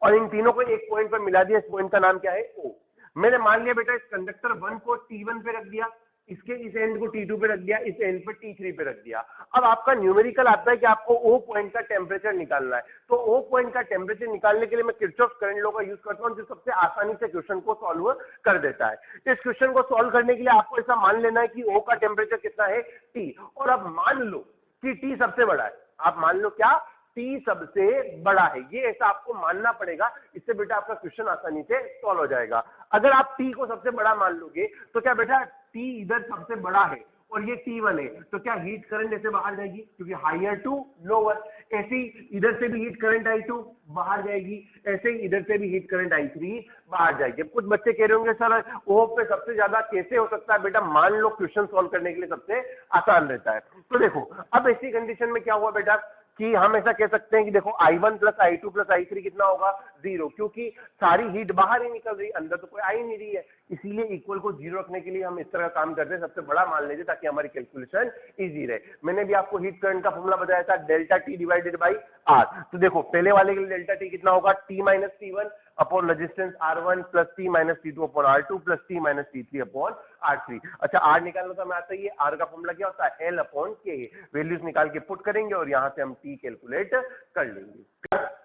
और इन तीनों को एक पॉइंट पर मिला दिया। इस पॉइंट का नाम क्या है, O। मैंने मान लिया बेटा इस कंडक्टर 1 को T1 पे रख दिया, इसके इस एंड को T2 पे रख दिया, इस एंड पे T3 पे रख दिया। अब आपका न्यूमेरिकल आता है कि आपको O पॉइंट का टेम्परेचर निकालना है। तो O पॉइंट का टेम्परेचर निकालने के लिए मैं किरचॉफ करंट लॉ का यूज करता हूं, जो सबसे आसानी से क्वेश्चन को सॉल्व कर देता है। इस क्वेश्चन को सॉल्व करने के लिए आपको ऐसा मान लेना है कि O का टेम्परेचर कितना है, T, और अब मान लो कि T सबसे बड़ा है। आप मान लो क्या, T सबसे बड़ा है, ये ऐसा आपको मानना पड़ेगा। इससे बेटा आपका क्वेश्चन आसानी से सॉल्व हो जाएगा। अगर आप T को सबसे बड़ा मान लोगे तो क्या बेटा, T इधर सबसे बड़ा है और ये T1 है, तो क्या हीट करंट ऐसे बाहर जाएगी, क्योंकि हायर टू लोअर। ऐसे ही इधर से भी हीट करंट I2 बाहर जाएगी, ऐसे ही इधर से भी हीट करंट I3 बाहर जाएगी। अब कुछ बच्चे कह रहे होंगे सर O पे सबसे ज्यादा कैसे हो सकता है, बेटा मान लो क्वेश्चन सॉल्व करने के लिए सबसे आसान रहता है। तो देखो, अब ऐसी कंडीशन में क्या हुआ बेटा कि हम ऐसा कह सकते हैं कि देखो I1 plus I2 plus I3 कितना होगा, 0, क्योंकि सारी हीट बाहर ही निकल रही, अंदर तो कोई आ ही नहीं रही है। इसीलिए इक्वल को 0 रखने के लिए हम इस तरह का काम करते हैं, सबसे बड़ा मान लीजिए ताकि हमारी कैलकुलेशन इजी रहे। मैंने भी आपको हीट करंट का फॉर्मूला बताया था, delta T divided by R। तो देखो पहले वाले के लिए डेल्टा T कितना होगा, T minus T1 upon resistance R1 plus T minus T2 upon R2 plus T minus T3 upon R3। अच्छा, R निकालना तो हमें आता ही है, R का फॉर्मूला क्या होता है, L अपॉन K। वैल्यूज निकाल के पुट करेंगे और यहां से हम T कैलकुलेट कर लेंगे।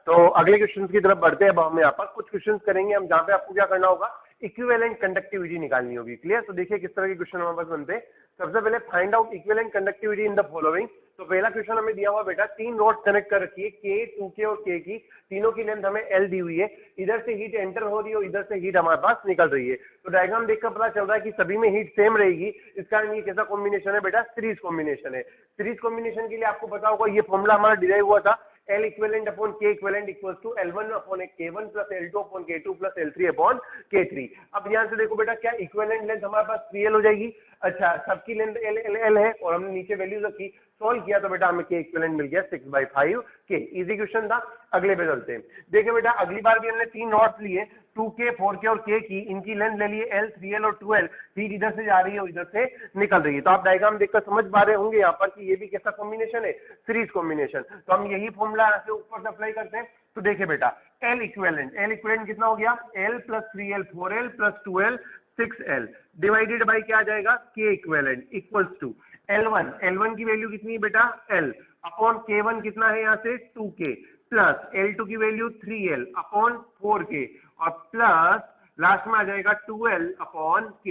तो अगले क्वेश्चन की तरफ बढ़ते हैं। अब हम यहाँ पर कुछ क्वेश्चन करेंगे हम, जहाँ पे आपको क्या करना होगा, इक्विवेलेंट कंडक्टिविटी निकालनी होगी। क्लियर? तो देखिए किस तरह के क्वेश्चन हमारे पास बनते हैं। सबसे पहले find out equivalent conductivity in the following. तो पहला क्वेश्चन हमें दिया हुआ बेटा, 3 रॉड कनेक्ट कर रखी है, के, 2K और K की, तीनों की लेंथ हमें L दी हुई है। इधर से हीट एंटर हो रही है और इधर से हीट हमारे पास निकल रही है। तो डायग्राम देखकर पता चल रहा है कि सभी में हीट सेम रहेगी। इस कारण ये कैसा कॉम्बिनेशन है बेटा? सीरीज कॉम्बिनेशन है। सीरीज कॉम्बिनेशन के लिए आपको पता होगा ये फॉर्मूला हमारा डिराइव हुआ था, L equivalent upon K equivalent equals to L1 upon K1 plus L2 upon K2 plus L3 upon K3। अब ध्यान से देखो बेटा, क्या इक्विवेलेंट लेंथ हमारे पास 3L हो जाएगी। अच्छा, सबकी लेंथ L है और हमने नीचे वैल्यूज रखी, सॉल्व किया तो बेटा हमें K इक्विवेलेंट मिल गया 6/5 K। इजी क्वेश्चन था। अगले पे चलते हैं। देखिए बेटा, अगली बार भी हमने 3 रॉड्स लिए, 2K, 4K और K की, इनकी लेंथ ले लिए L, 3L और 2L। हीट इधर से जा रही है और इधर से निकल रही है। तो आप डायग्राम देखकर समझ पा रहे होंगे यहाँ पर कि ये भी कैसा कॉम्बिनेशन है? Series combination. तो हम यही फॉर्मूला यहाँ से ऊपर से अप्लाई करते हैं। तो देखिए बेटा, L इक्विवेलेंट कितना हो गया? L plus 3L 4L plus 2L 6L divided by क्या आ जाएगा? K equivalent equals to L1 की वैल्यू कितनी है बेटा? L अपॉन K1 कितना है यहाँ से? 2K प्लस L2 की वैल्यू 3L अपॉन 4K और प्लस लास्ट में आ जाएगा 2L अपॉन K।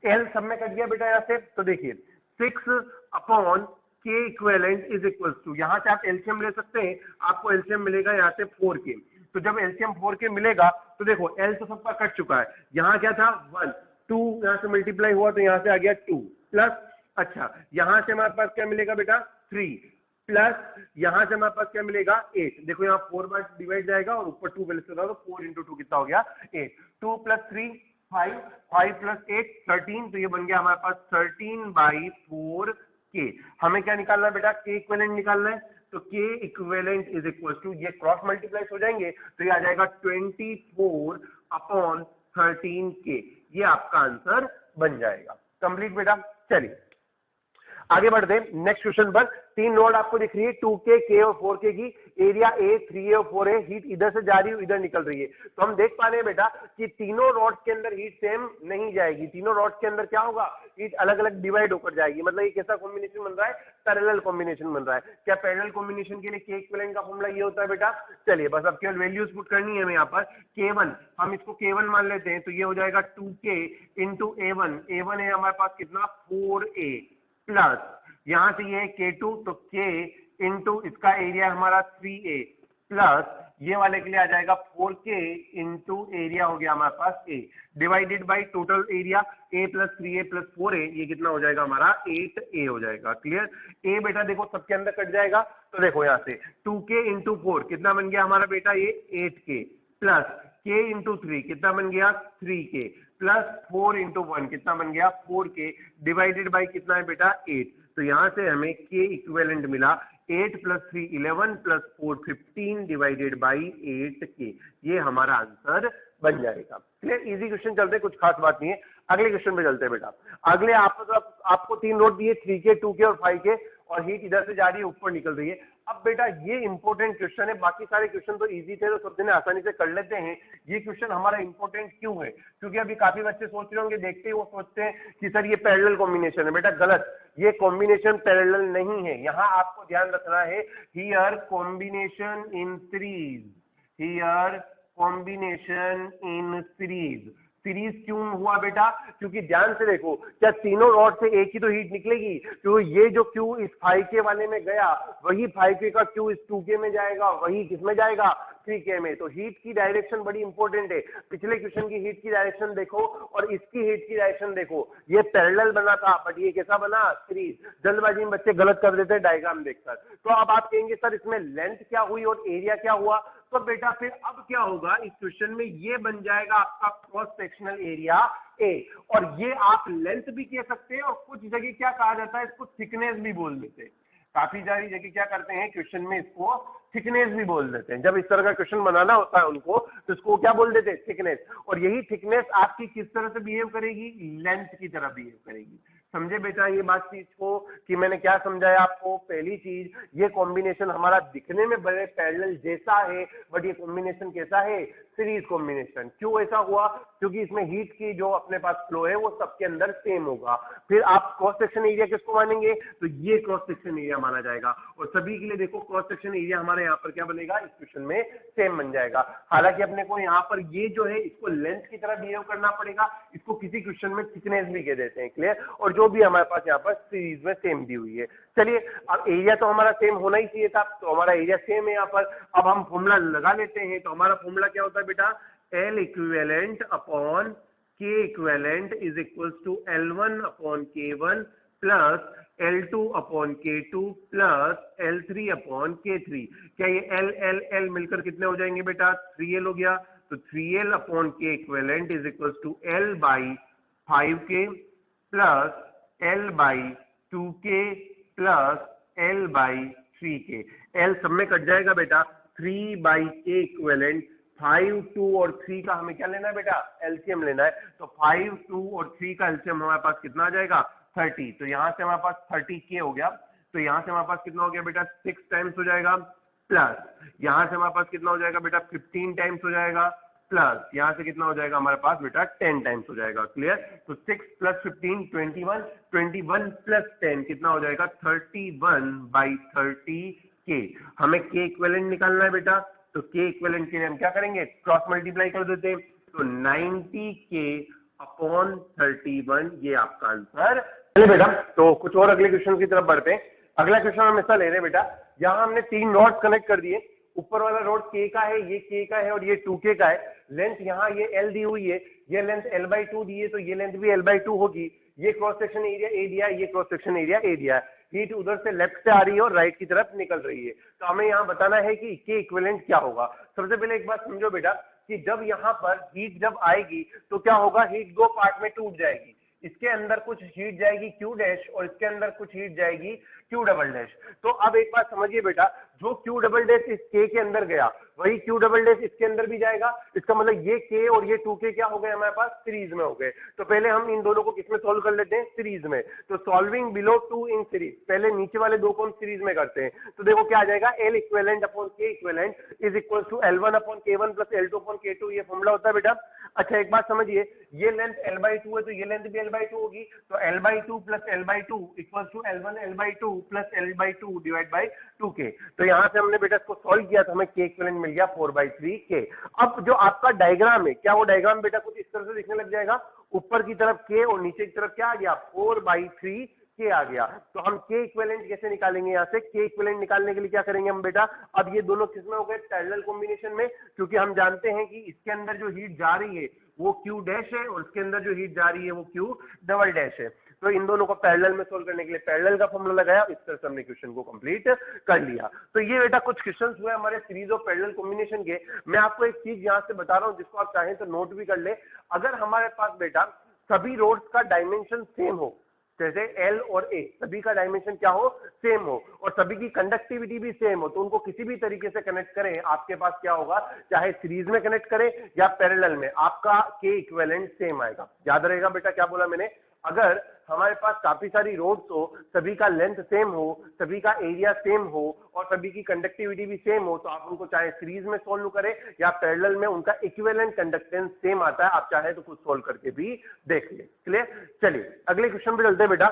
L सब में कट गया बेटा यहाँ से। तो देखिए 6 upon K equivalent is equals to, यहाँ से आप एलसीएम ले सकते हैं, आपको एलसीएम मिलेगा यहाँ से 4K। तो जब एलसीएम 4K मिलेगा तो देखो L तो सबका कट चुका है, यहाँ क्या था 1, 2 यहाँ से मल्टीप्लाई हुआ तो यहाँ से आ गया 2 प्लस, अच्छा यहाँ से हमारे पास क्या मिलेगा बेटा 3 प्लस यहां से हमारे पास क्या मिलेगा 8। देखो यहाँ 4 बार डिवाइड जाएगा और ऊपर 2 वैल्यू से, तो 4 into 2 कितना हो गया 8। 2 plus 3 5, 5 plus 8 13। तो ये बन गया हमारे पास 13/4K। हमें क्या निकालना है बेटा? K इक्विवेलेंट निकालना है। तो K equivalent is equal to, ये क्रॉस मल्टीप्लाई हो जाएंगे तो ये आ जाएगा 24/13K। ये आपका आंसर बन जाएगा। कंप्लीट बेटा। चलिए आगे बढ़ते हैं नेक्स्ट क्वेश्चन पर। 3 नोड आपको दिख रही है, 2K, K और 4K की, एरिया A, 3A और 4A, हीट इधर से जा रही है इधर निकल रही है। तो हम देख पा रहे हैं बेटा कि तीनों रॉड्स के अंदर हीट सेम नहीं जाएगी, तीनों रॉड्स के अंदर क्या होगा? हीट अलग अलग डिवाइड होकर जाएगी। मतलब ये कैसा कॉम्बिनेशन बन रहा है? पैरेलल कॉम्बिनेशन बन रहा है। क्या पैरेलल कॉम्बिनेशन के लिए K इक्विवेलेंट का फॉर्मूला ये होता है बेटा? चलिए बस अब केवल वैल्यूज पुट करनी है हमें यहाँ पर। K1 हम इसको K1 मान लेते हैं, तो ये हो जाएगा 2K इंटू A1। A1 है हमारे पास कितना 4A प्लस यहां से ये है K2, तो K इंटू इसका एरिया हमारा 3A प्लस ये वाले के लिए आ जाएगा 4K इंटू एरिया हो गया हमारे पास A divided by total area A plus 3A plus 4A, ये कितना हो जाएगा हमारा 8A हो जाएगा। क्लियर? A बेटा देखो सबके अंदर कट जाएगा, तो देखो यहाँ से 2K इंटू 4 कितना बन गया हमारा बेटा? ये 8K प्लस K इंटू 3 कितना बन गया 3K प्लस 4 इंटू 1 कितना बन गया 4K डिवाइडेड बाई कितना है बेटा 8। तो यहां से हमें K इक्विवेलेंट मिला 8 plus 3 11 plus 4 15 divided by 8K। ये हमारा आंसर बन जाएगा। क्लियर? इजी क्वेश्चन चलते हैं, कुछ खास बात नहीं है। अगले क्वेश्चन पे चलते हैं बेटा। अगले आपको 3 नोट दिए 3K, 2K और 5K और हीट इधर से जा रही है ऊपर निकल रही है। अब बेटा ये इंपॉर्टेंट क्वेश्चन है, बाकी सारे क्वेश्चन तो इजी थे तो सब जने आसानी से कर लेते हैं। ये क्वेश्चन हमारा इंपॉर्टेंट क्यों है? क्योंकि अभी काफी बच्चे सोच रहे होंगे, देखते ही वो सोचते हैं कि सर ये पैरेलल कॉम्बिनेशन है। बेटा गलत, ये कॉम्बिनेशन पैरेलल नहीं है। यहाँ आपको ध्यान रखना है, here combination in series, here combination in series. Series क्यों हुआ बेटा? क्योंकि ध्यान से देखो, क्या तीनों रॉड से एक ही तो हीट निकलेगी? क्योंकि ये जो Q इस 5K वाले में गया, वही 5K का Q इस 2K में जाएगा, वही किसमें जाएगा 3K में। तो हीट की डायरेक्शन बड़ी इंपॉर्टेंट है। पिछले क्वेश्चन की हीट की डायरेक्शन देखो और इसकी हीट की डायरेक्शन देखो, ये पैरेलल बना था बट ये कैसा बना? सीरीज। जल्दबाजी में बच्चे गलत कर देते हैं डायग्राम देखकर। तो अब आप कहेंगे सर इसमें लेंथ क्या हुई और एरिया क्या हुआ? तो बेटा फिर अब क्या होगा इस क्वेश्चन में? ये बन जाएगा आपका क्रॉस सेक्शनल एरिया A, और ये आप लेंथ भी कह सकते हैं और कुछ जगह क्या कहा जाता है, इसको थिकनेस भी बोल देते हैं। काफी सारी जगह क्या करते हैं क्वेश्चन में, इसको थिकनेस भी बोल देते हैं। जब इस तरह का क्वेश्चन बनाना होता है उनको, तो इसको क्या बोल देते हैं? थिकनेस। और यही थिकनेस आपकी किस तरह से बिहेव करेगी? लेंथ की तरह बिहेव करेगी। समझे बेटा ये बात चीज को कि मैंने क्या समझाया आपको? पहली चीज, ये कॉम्बिनेशन हमारा दिखने में बड़े पैरेलल जैसा है, बट ये कॉम्बिनेशन कैसा है? Series combination. क्यों ऐसा हुआ? क्योंकि इसमें हीट की जो अपने पास फ्लो है वो सबके अंदर सेम होगा। फिर आप क्रॉस सेक्शन एरिया किसको मानेंगे? तो ये क्रॉस सेक्शन एरिया माना जाएगा, और सभी के लिए देखो क्रॉस सेक्शन एरिया हमारे यहाँ पर क्या बनेगा? इस क्वेश्चन में सेम बन जाएगा। हालांकि अपने को यहाँ पर ये जो है इसको लेंथ की तरह बिहेव करना पड़ेगा, इसको किसी क्वेश्चन में थिकनेस भी कह देते हैं। क्लियर? और जो भी हमारे पास यहाँ पर सीरीज में सेम दी हुई है। चलिए, अब एरिया तो हमारा सेम होना ही चाहिए था, तो हमारा एरिया सेम है यहाँ पर। अब हम फॉर्मूला लगा लेते हैं। तो हमारा फॉर्मूला क्या होता है बेटा? L equivalent upon K equivalent is equals to L1 upon K1 plus L2 upon K2 plus L3 upon K3। क्या ये L L L मिलकर कितने हो जाएंगे बेटा? 3L हो गया। तो 3L upon K equivalent is equals to L by 5K plus L by 2K plus L by 3K। L सब में कट जाएगा बेटा। 3 बाई K इक्विवेलेंट 5, 2 और 3 का हमें क्या लेना है बेटा? एलसीएम लेना है। तो 5, 2 और 3 का एलसीएम हमारे पास कितना आ जाएगा? 30। तो यहाँ से हमारे पास 30K हो गया। तो यहाँ से हमारे पास कितना हो गया बेटा? 6 टाइम्स हो जाएगा, प्लस यहाँ से हमारे पास कितना हो जाएगा बेटा? 15 टाइम्स हो जाएगा, प्लस यहाँ से कितना हो जाएगा हमारे पास बेटा? 10 टाइम्स हो जाएगा। क्लियर? तो 6 प्लस 15 21, 21 प्लस 10 कितना हो जाएगा? 31 बाई 30K। हमें K इक्विवेलेंट निकालना है बेटा। तो K इक्विवेलेंट के लिए हम क्या करेंगे? क्रॉस मल्टीप्लाई कर देते हैं। तो 90K अपॉन 31, ये आपका आंसर। चलिए बेटा, तो कुछ और अगले क्वेश्चन की तरफ बढ़ते हैं। अगला क्वेश्चन हम ऐसा ले रहे हैं बेटा, यहाँ हमने 3 रॉड्स कनेक्ट कर दिए। ऊपर वाला रोड K का है, ये K का है और ये 2K का है। लेंथ यहाँ ये L दी हुई है, ये लेंथ L/2 दी है, तो ये लेंथ भी L/2 होगी। ये क्रॉस सेक्शन एरिया A दिया है, ये क्रॉस सेक्शन एरिया A दिया है। हीट उधर से लेफ्ट से आ रही है और राइट की तरफ निकल रही है। तो हमें यहाँ बताना है कि K इक्विवेलेंट क्या होगा। सबसे पहले एक बात समझो बेटा कि जब यहाँ पर हीट जब आएगी तो क्या होगा? हीट 2 पार्ट में टूट जाएगी। इसके अंदर कुछ हीट जाएगी Q डैश और इसके अंदर कुछ हीट जाएगी Q डबल डैश। तो अब एक बात समझिए बेटा, जो Q डबल डैश इस K के अंदर गया वही Q डबल डैश इसके अंदर भी जाएगा। इसका मतलब ये K और ये 2K क्या हो गए हमारे पास? सीरीज में हो गए। तो पहले हम इन दोनों को किसमें सॉल्व कर लेते हैं? सीरीज में। तो सॉल्विंग बिलो 2 इन सीरीज, पहले नीचे वाले दो को हम सीरीज में करते हैं। तो देखो क्या आ जाएगा? L equivalent upon K equivalent is equal to L1 upon K1 plus L2 upon K2। ये फॉर्मूला होता है बेटा। अच्छा एक बात समझिए, ये लेंथ L/2 है तो ये लेंथ भी L/2 होगी। तो L/2 plus L/2 equal to L1 L/2 plus L/2 divide by 2K। तो यहाँ से हमने बेटा इसको सॉल्व किया तो हमें K इक्विवेलेंट मिल गया 4/3K। अब जो आपका डायग्राम है, क्या वो डायग्राम बेटा कुछ इस तरह से दिखने लग जाएगा? ऊपर की तरफ K और नीचे की तरफ क्या आ गया? 4/3K आ गया। तो हम K इक्विवेलेंट कैसे निकालेंगे? यहाँ से K इक्विवेलेंट निकालने के लिए क्या करेंगे हम बेटा? अब ये दोनों किसमें हो गए? पैरेलल कॉम्बिनेशन में, क्योंकि हम जानते हैं कि इसके अंदर जो हीट जा रही है वो Q डैश है और इसके अंदर जो हीट जा रही है वो Q डबल डैश है। तो इन दोनों को पैरेलल में सोल्व करने के लिए पैरेलल का फॉर्मूला लगाया। इस तरह से हमने क्वेश्चन को कंप्लीट कर लिया। तो ये बेटा कुछ क्वेश्चंस हुए हमारे सीरीज ऑफ पैरेलल कॉम्बिनेशन के। मैं आपको एक चीज यहाँ से बता रहा हूँ जिसको आप चाहें तो नोट भी कर ले। अगर हमारे पास बेटा सभी रोड्स का डायमेंशन सेम हो, जैसे L और A सभी का डायमेंशन क्या हो? सेम हो, और सभी की कंडक्टिविटी भी सेम हो, तो उनको किसी भी तरीके से कनेक्ट करें, आपके पास क्या होगा? चाहे सीरीज में कनेक्ट करें या पैरेलल में, आपका K इक्विवेलेंट सेम आएगा। याद रहेगा बेटा क्या बोला मैंने? अगर हमारे पास काफी सारी रोड्स हो, सभी का लेंथ सेम हो, सभी का एरिया सेम हो और सभी की कंडक्टिविटी भी सेम हो, तो आप उनको चाहे सीरीज में सोल्व करें या पैरेलल में, उनका इक्विवेलेंट कंडक्टेंस सेम आता है। आप चाहे तो खुद सोल्व करके भी देख ले। क्लियर? चलिए अगले क्वेश्चन पे चलते हैं बेटा।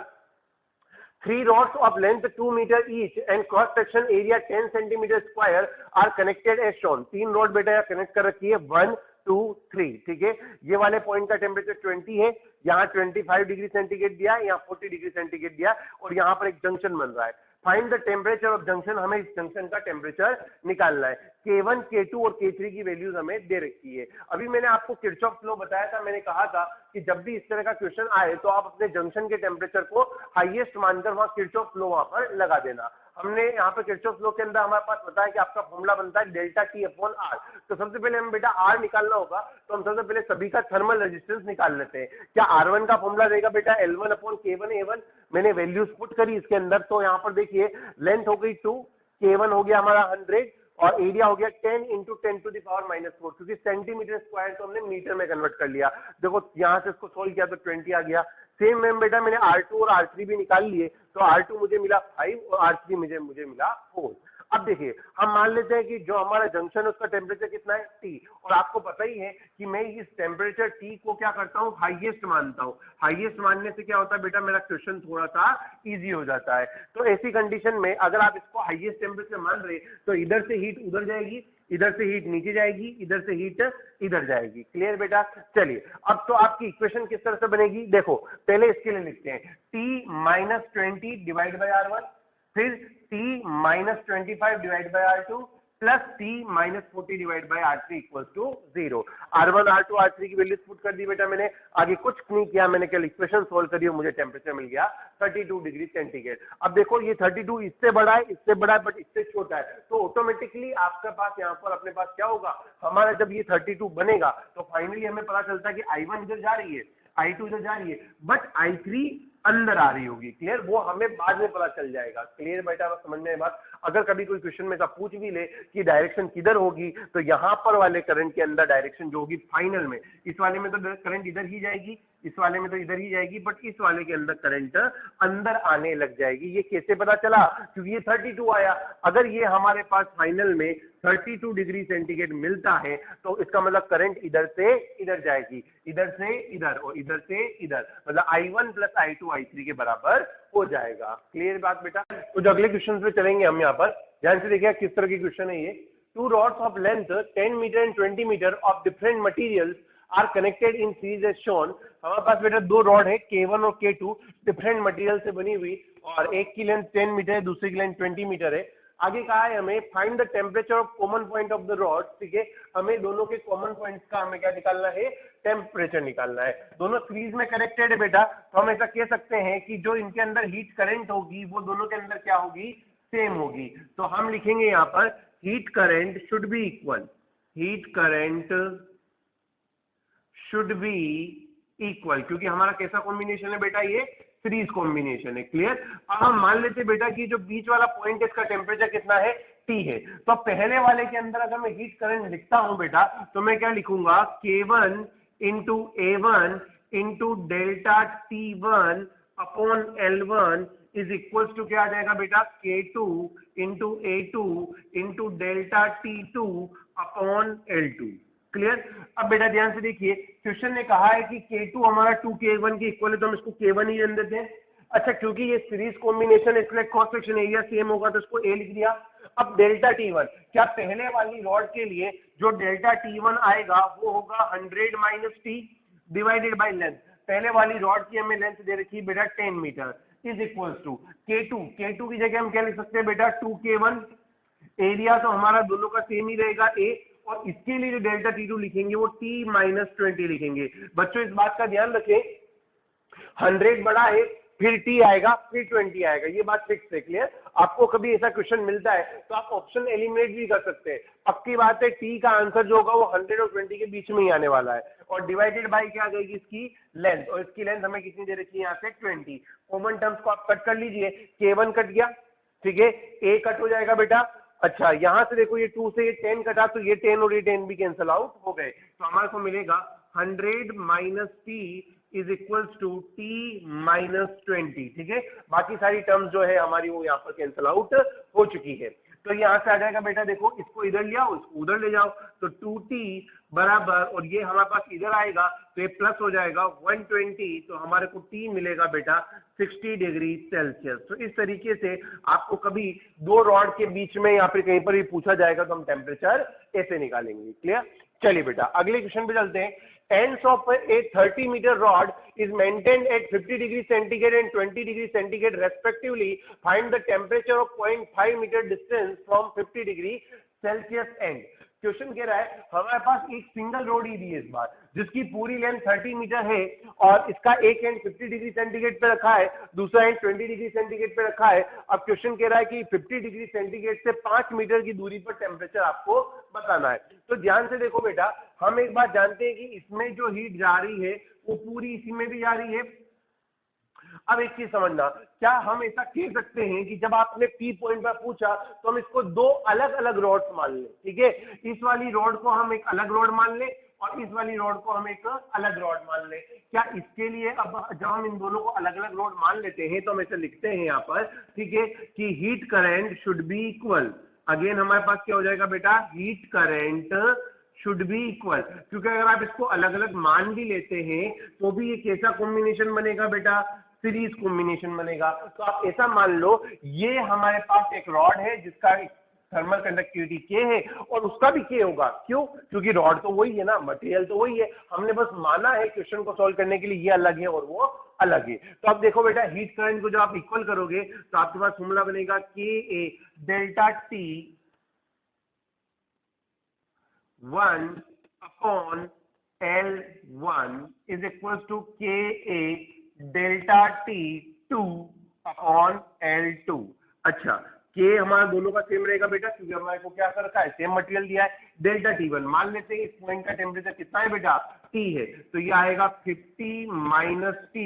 3 rods of length 2 meter each and cross section area 10 centimeter square are connected as shown। 3 rod बेटा यहाँ कनेक्ट कर रखी है 1 2 3। ठीक है, ये वाले पॉइंट का टेम्परेचर 20 है, यहाँ 25 डिग्री सेंटीग्रेड दिया है, यहाँ 40 डिग्री सेंटीग्रेड दिया है और यहाँ पर एक जंक्शन बन रहा है। Find the temperature of junction, हमें इस जंक्शन का टेम्परेचर निकालना है। K1 K2 और K3 की वैल्यूज हमें दे रखी है। अभी मैंने आपको किरचॉफ लॉ बताया था, मैंने कहा था कि जब भी इस तरह का क्वेश्चन आए तो आप अपने जंक्शन के टेम्परेचर को हाईएस्ट मानकर वहां किरचॉफ लॉ वहां पर लगा देना। हमने यहाँ पे किरचॉफ लॉ के अंदर हमारे पास बताया कि आपका फॉर्मूला बनता है डेल्टा T अपॉन R। तो सबसे पहले हम बेटा R निकालना होगा, तो हम सबसे पहले सभी का थर्मल रेजिस्टेंस निकाल लेते हैं। क्या R1 का फॉर्मूला रहेगा बेटा L1 अपॉन K1 A1। मैंने वैल्यूज पुट करी इसके अंदर, तो यहाँ पर देखिए लेंथ हो गई 2, K1 हो गया हमारा 100 और एरिया हो गया 10 इंटू 10 टू द पावर -4, क्योंकि सेंटीमीटर स्क्वायर तो हमने मीटर में कन्वर्ट कर लिया। देखो यहाँ से इसको सोल्व किया तो 20 आ गया। सेम मैम बेटा मैंने R2 और R3 भी निकाल लिए, तो R2 मुझे मिला 5 और R3 मुझे मिला 4। अब देखिए हम मान लेते हैं कि जो हमारा जंक्शन है उसका टेम्परेचर कितना है T, और आपको पता ही है कि मैं इस टेम्परेचर T को क्या करता हूँ, हाईएस्ट मानता हूँ। हाईएस्ट मानने से क्या होता है बेटा, मेरा क्वेश्चन थोड़ा सा इजी हो जाता है। तो ऐसी कंडीशन में अगर आप इसको हाईएस्ट टेम्परेचर मान रहे तो इधर से हीट उधर जाएगी, इधर से हीट नीचे जाएगी, इधर से हीट इधर जाएगी। क्लियर बेटा? चलिए अब तो आपकी इक्वेशन किस तरह से बनेगी, देखो पहले इसके लिए लिखते हैं T-20 डिवाइड बाय R1, फिर T-25 divide by R2 plus T-40 divide by R3 equals to 0। R1 R2 R3 की वैल्यूज पुट कर दी बेटा मैंने, आगे कुछ नहीं किया, मैंने केवल इक्वेशन सोल्व करी और मुझे टेम्परेचर मिल गया 32 डिग्री सेंटीग्रेड। अब देखो ये 32 इससे बड़ा है, इससे बड़ा है, बट इससे छोटा है, तो ऑटोमेटिकली आपके पास यहाँ पर अपने पास क्या होगा, हमारा जब ये 32 बनेगा तो फाइनली हमें पता चलता है कि I1 इधर जा रही है, I2 इधर जा रही है, बट I3 अंदर आ रही होगी। क्लियर? वो हमें बाद में पता चल जाएगा। क्लियर बेटा? समझ में बात? अगर कभी कोई क्वेश्चन में सब पूछ भी ले कि डायरेक्शन किधर होगी, तो यहाँ पर वाले करंट के अंदर डायरेक्शन जो होगी फाइनल में, इस वाले में तो करंट इधर ही जाएगी, इस वाले में तो इधर ही जाएगी, बट इस वाले के अंदर करंट अंदर आने लग जाएगी। ये कैसे पता चला? क्योंकि ये 32 आया। अगर ये हमारे पास फाइनल में 32 डिग्री सेंटीग्रेड मिलता है तो इसका मतलब करंट इधर से इधर जाएगी, इधर से इधर और इधर से इधर, मतलब I1 प्लस I2 I3 के बराबर हो जाएगा। क्लियर बात बेटा? तो जो अगले क्वेश्चन पे चलेंगे हम यहाँ पर, ध्यान से देखिए किस तरह की क्वेश्चन है ये। 2 rods of length 10 metre and 20 metre of different materials are connected in series as shown। हमारे पास बेटा 2 रॉड है K1 और K2 डिफरेंट मटेरियल से बनी हुई, और एक की लेंथ 10 मीटर है, दूसरी की लेंथ 20 मीटर है। आगे कहा है हमें find the temperature of common point of the rod. ठीक है, हमें दोनों के कॉमन पॉइंट्स का हमें क्या निकालना है, टेम्परेचर निकालना है। दोनों सीरीज में कनेक्टेड है बेटा, तो हम ऐसा कह सकते हैं कि जो इनके अंदर हीट करंट होगी वो दोनों के अंदर क्या होगी, सेम होगी। तो हम लिखेंगे यहाँ पर heat current should be equal, heat current should be equal, क्योंकि हमारा कैसा कॉम्बिनेशन है बेटा, ये सीरीज कॉम्बिनेशन है। क्लियर? अब हम मान लेते हैं बेटा कि जो बीच वाला पॉइंट है इसका टेम्परेचर कितना है, T है। तो पहले वाले के अंदर अगर मैं हीट करंट लिखता हूं बेटा, तो मैं क्या लिखूंगा, K1 into A1 into delta T1 upon L1 is equals to क्या आ जाएगा बेटा, K2 into A2 into delta T2 upon L2। Clear? अब बेटा ध्यान से देखिए, क्वेश्चन ने कहा है कि K2 हमारा 2K1 के इक्वल है, तो हम इसको K1 ही रहने देते हैं। अच्छा, क्योंकि ये सीरीज कॉम्बिनेशन है इसलिए क्रॉस सेक्शन एरिया सेम होगा, तो इसको A लिख दिया। अब डेल्टा T1, क्या पहले वाली रॉड के लिए जो डेल्टा T1 आएगा वो होगा 100 minus T divided by length. पहले वाली रॉड की हमें लेंथ दे रखी है बेटा 10 metre, is equals to K2 की जगह हम क्या लिख सकते हैं बेटा, 2K1। एरिया तो हमारा दोनों का सेम ही रहेगा A, और इसके लिए जो डेल्टा T2 लिखेंगे वो T-20 लिखेंगे। बच्चों इस बात का ध्यान रखें, 100 बड़ा है, फिर T आएगा, फिर 20 आएगा, ये बात फिक्स है। क्लियर? आपको कभी ऐसा क्वेश्चन मिलता है तो आप ऑप्शन एलिमिनेट भी कर सकते हैं। पक्की बात है T का आंसर जो होगा वो 100 और 20 के बीच में ही आने वाला है, और डिवाइडेड बाई क्या आ जाएगी इसकी लेंथ, और इसकी लेंथ हमें कितनी दे रखी है यहाँ से 20। कॉमन टर्म्स को आप कट कर लीजिए, K1 कट गया, ठीक है, A कट हो जाएगा बेटा। अच्छा, यहां से देखो ये 2 से ये 10 कटा, तो ये 10 और ये 10 भी कैंसिल आउट हो गए, तो हमारे को मिलेगा 100 minus T is equals to T-20। ठीक है, बाकी सारी टर्म्स जो है हमारी वो यहाँ पर कैंसिल आउट हो चुकी है। तो यहाँ से आ जाएगा बेटा, देखो इसको इधर ले आओ, इसको उधर ले जाओ, तो 2T बराबर, और ये हमारे पास इधर आएगा तो ये प्लस हो जाएगा 120, तो हमारे को T मिलेगा बेटा 60 डिग्री सेल्सियस। तो इस तरीके से आपको कभी 2 रॉड के बीच में या फिर कहीं पर भी पूछा जाएगा तो हम टेम्परेचर ऐसे निकालेंगे। क्लियर? चलिए बेटा अगले क्वेश्चन पे चलते हैं। ends of a 30 meter rod is maintained at 50 degree centigrade and 20 degree centigrade respectively. Find the temperature of 0.5 meter distance from 50 degree Celsius end. Question कह रहा है हमारे पास एक सिंगल रोड ही दी है इस बार, जिसकी पूरी लेंथ 30 मीटर है, और इसका एक एंड 50 डिग्री सेंटीग्रेड पे रखा है, दूसरा एंड 20 डिग्री सेंटीग्रेड पे रखा है। अब क्वेश्चन कह रहा है कि 50 डिग्री सेंटीग्रेड से 5 मीटर की दूरी पर टेम्परेचर आपको बताना है। तो ध्यान से देखो बेटा, हम एक बात जानते हैं कि इसमें जो हीट जा रही है वो पूरी इसी में भी जा रही है। अब एक चीज समझना, क्या हम ऐसा कह सकते हैं कि जब आपने P पॉइंट पर पूछा तो हम इसको 2 अलग अलग रॉड्स मान लें, ठीक है, इस वाली रॉड को हम एक अलग रॉड मान लें और इस वाली रॉड को हम एक अलग रॉड मान ले। क्या इसके लिए अब जब हम इन दोनों को अलग अलग रॉड मान लेते हैं तो हम ऐसे लिखते हैं यहाँ पर, ठीक है, कि heat current should be equal. Again हमारे पास क्या हो जाएगा बेटा, heat current should be equal, क्योंकि अगर आप इसको अलग अलग मान भी लेते हैं तो भी ये कैसा कॉम्बिनेशन बनेगा बेटा, सीरीज कॉम्बिनेशन बनेगा। तो आप ऐसा मान लो ये हमारे पास एक रॉड है जिसका थर्मल कंडक्टिविटी के है और उसका भी के होगा, क्यों, क्योंकि रॉड तो वही है ना, मटेरियल तो वही है, हमने बस माना है क्वेश्चन को सॉल्व करने के लिए ये अलग है और वो अलग है। तो अब देखो बेटा, हीट करंट को जब आप इक्वल करोगे तो आपके पास फॉर्मूला बनेगा K A delta T 1 upon L1 is equal to K A delta T 2 upon L2। अच्छा, के हमारा दोनों का सेम रहेगा बेटा, क्योंकि हमारे को क्या कर रखा है, सेम मटेरियल दिया है। डेल्टा T1 मान लेते हैं, इस पॉइंट का टेम्परेचर कितना है बेटा, T है, तो ये आएगा 50 माइनस T,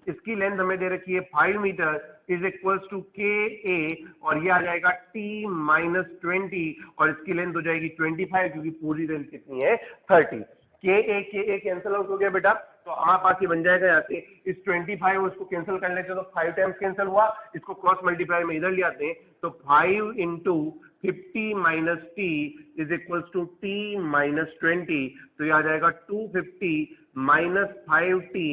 इसकी लेंथ हमें दे रखी है 5 metre, is equals to K ए, और ये आ जाएगा T माइनस 20 और इसकी लेंथ हो जाएगी 25, क्योंकि पूरी लेंथ कितनी है 30। के ए कैंसिल आउट हो गया बेटा, तो हमारे पास ये बन जाएगा यहाँ से इस 25 और इसको कैंसिल कर लेते हैं तो 5 टाइम्स कैंसिल हुआ, इसको क्रॉस मल्टीप्लाई में इधर ले आते हैं तो 5 into 50 minus T is equals to T minus 20, तो ये आ जाएगा 250 minus 5t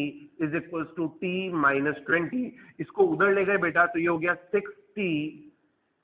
is equals to T minus 20। इसको उधर ले गए बेटा तो ये हो गया 6t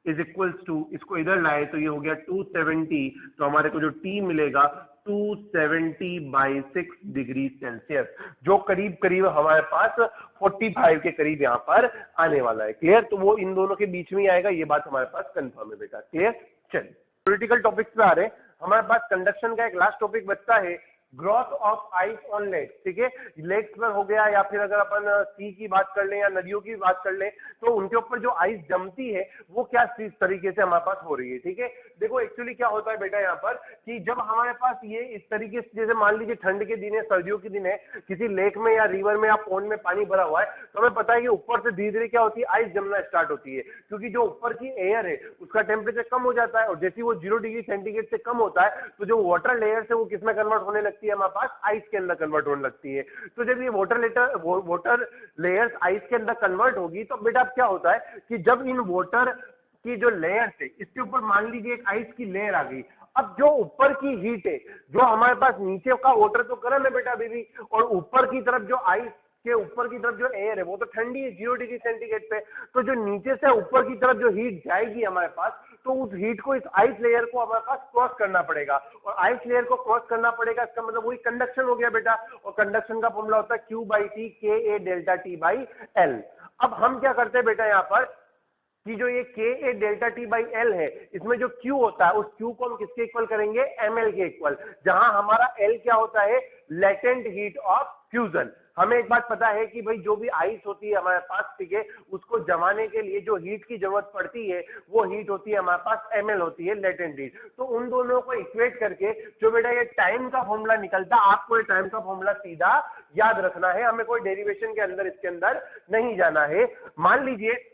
इज इक्वल्स टू, इसको इधर लाए तो ये हो गया 270, तो हमारे को जो टी मिलेगा 270/6 डिग्री सेल्सियस, जो करीब करीब हमारे पास 45 के करीब यहाँ पर आने वाला है। क्लियर, तो वो इन दोनों के बीच में ही आएगा, ये बात हमारे पास कंफर्म है बेटा। क्लियर, चलिए पॉलिटिकल टॉपिक्स पे आ रहे हैं। हमारे पास कंडक्शन का एक लास्ट टॉपिक बचता है, growth of ice on lakes. ठीक है, लेक्स पर हो गया या फिर अगर अपन सी की बात कर लें या नदियों की बात कर लें तो उनके ऊपर जो आइस जमती है वो क्या इस तरीके से हमारे पास हो रही है। ठीक है, देखो एक्चुअली क्या होता है बेटा यहाँ पर कि जब हमारे पास ये इस तरीके से, जैसे मान लीजिए ठंड के दिन है, सर्दियों के दिन है, किसी लेक में या रिवर में या पॉन्ड में पानी भरा हुआ है, तो हमें पता है कि ऊपर से धीरे धीरे क्या होती है, आइस जमना स्टार्ट होती है, क्योंकि जो ऊपर की एयर है उसका टेम्परेचर कम हो जाता है और जैसे वो 0 डिग्री सेंटीग्रेड से कम होता है तो जो वाटर लेयर है वो किसमें कन्वर्ट होने लगती है, हमारे पास आइस के अंदर कन्वर्ट होने लगती है। तो जब ये वाटर लेयर्स आइस के अंदर कन्वर्ट होगी तो बेटा अब क्या होता है कि जब इन वाटर की जो लेयर्स है इसके ऊपर मान लीजिए एक आइस की लेयर आ गई, अब जो ऊपर की हीट है, जो हमारे पास नीचे का वाटर तो गर्म है बेटा अभी भी, और ऊपर की तरफ जो आइस के ऊपर की तरफ जो एयर है वो तो ठंडी है 0 डिग्री सेंटीग्रेड पे, तो जो नीचे से ऊपर की तरफ जो हीट जाएगी हमारे पास, तो उस हीट को इस आइस लेयर को हमारे पास क्रॉस करना पड़ेगा, और आइस लेयर को क्रॉस करना पड़ेगा, इसका मतलब वही कंडक्शन हो गया बेटा, और कंडक्शन का फॉर्मूला होता है Q/T के A delta T by L. अब हम क्या करते हैं बेटा यहाँ पर कि जो ये के A delta T by L है, इसमें जो Q होता है उस Q को हम किसके इक्वल करेंगे, ml के इक्वल, जहां हमारा L क्या होता है, लेटेंट हीट ऑफ फ्यूजन। हमें एक बात पता है कि भाई जो भी आइस होती है हमारे पास, ठीक है, उसको जमाने के लिए जो हीट की जरूरत पड़ती है वो हीट होती है हमारे पास ml होती है, लेटेंट हीट। तो उन दोनों को इक्वेट करके जो बेटा ये टाइम का फॉर्मूला निकलता, आपको ये टाइम का फॉर्मूला सीधा याद रखना है, हमें कोई डेरिवेशन के अंदर इसके अंदर नहीं जाना है। मान लीजिए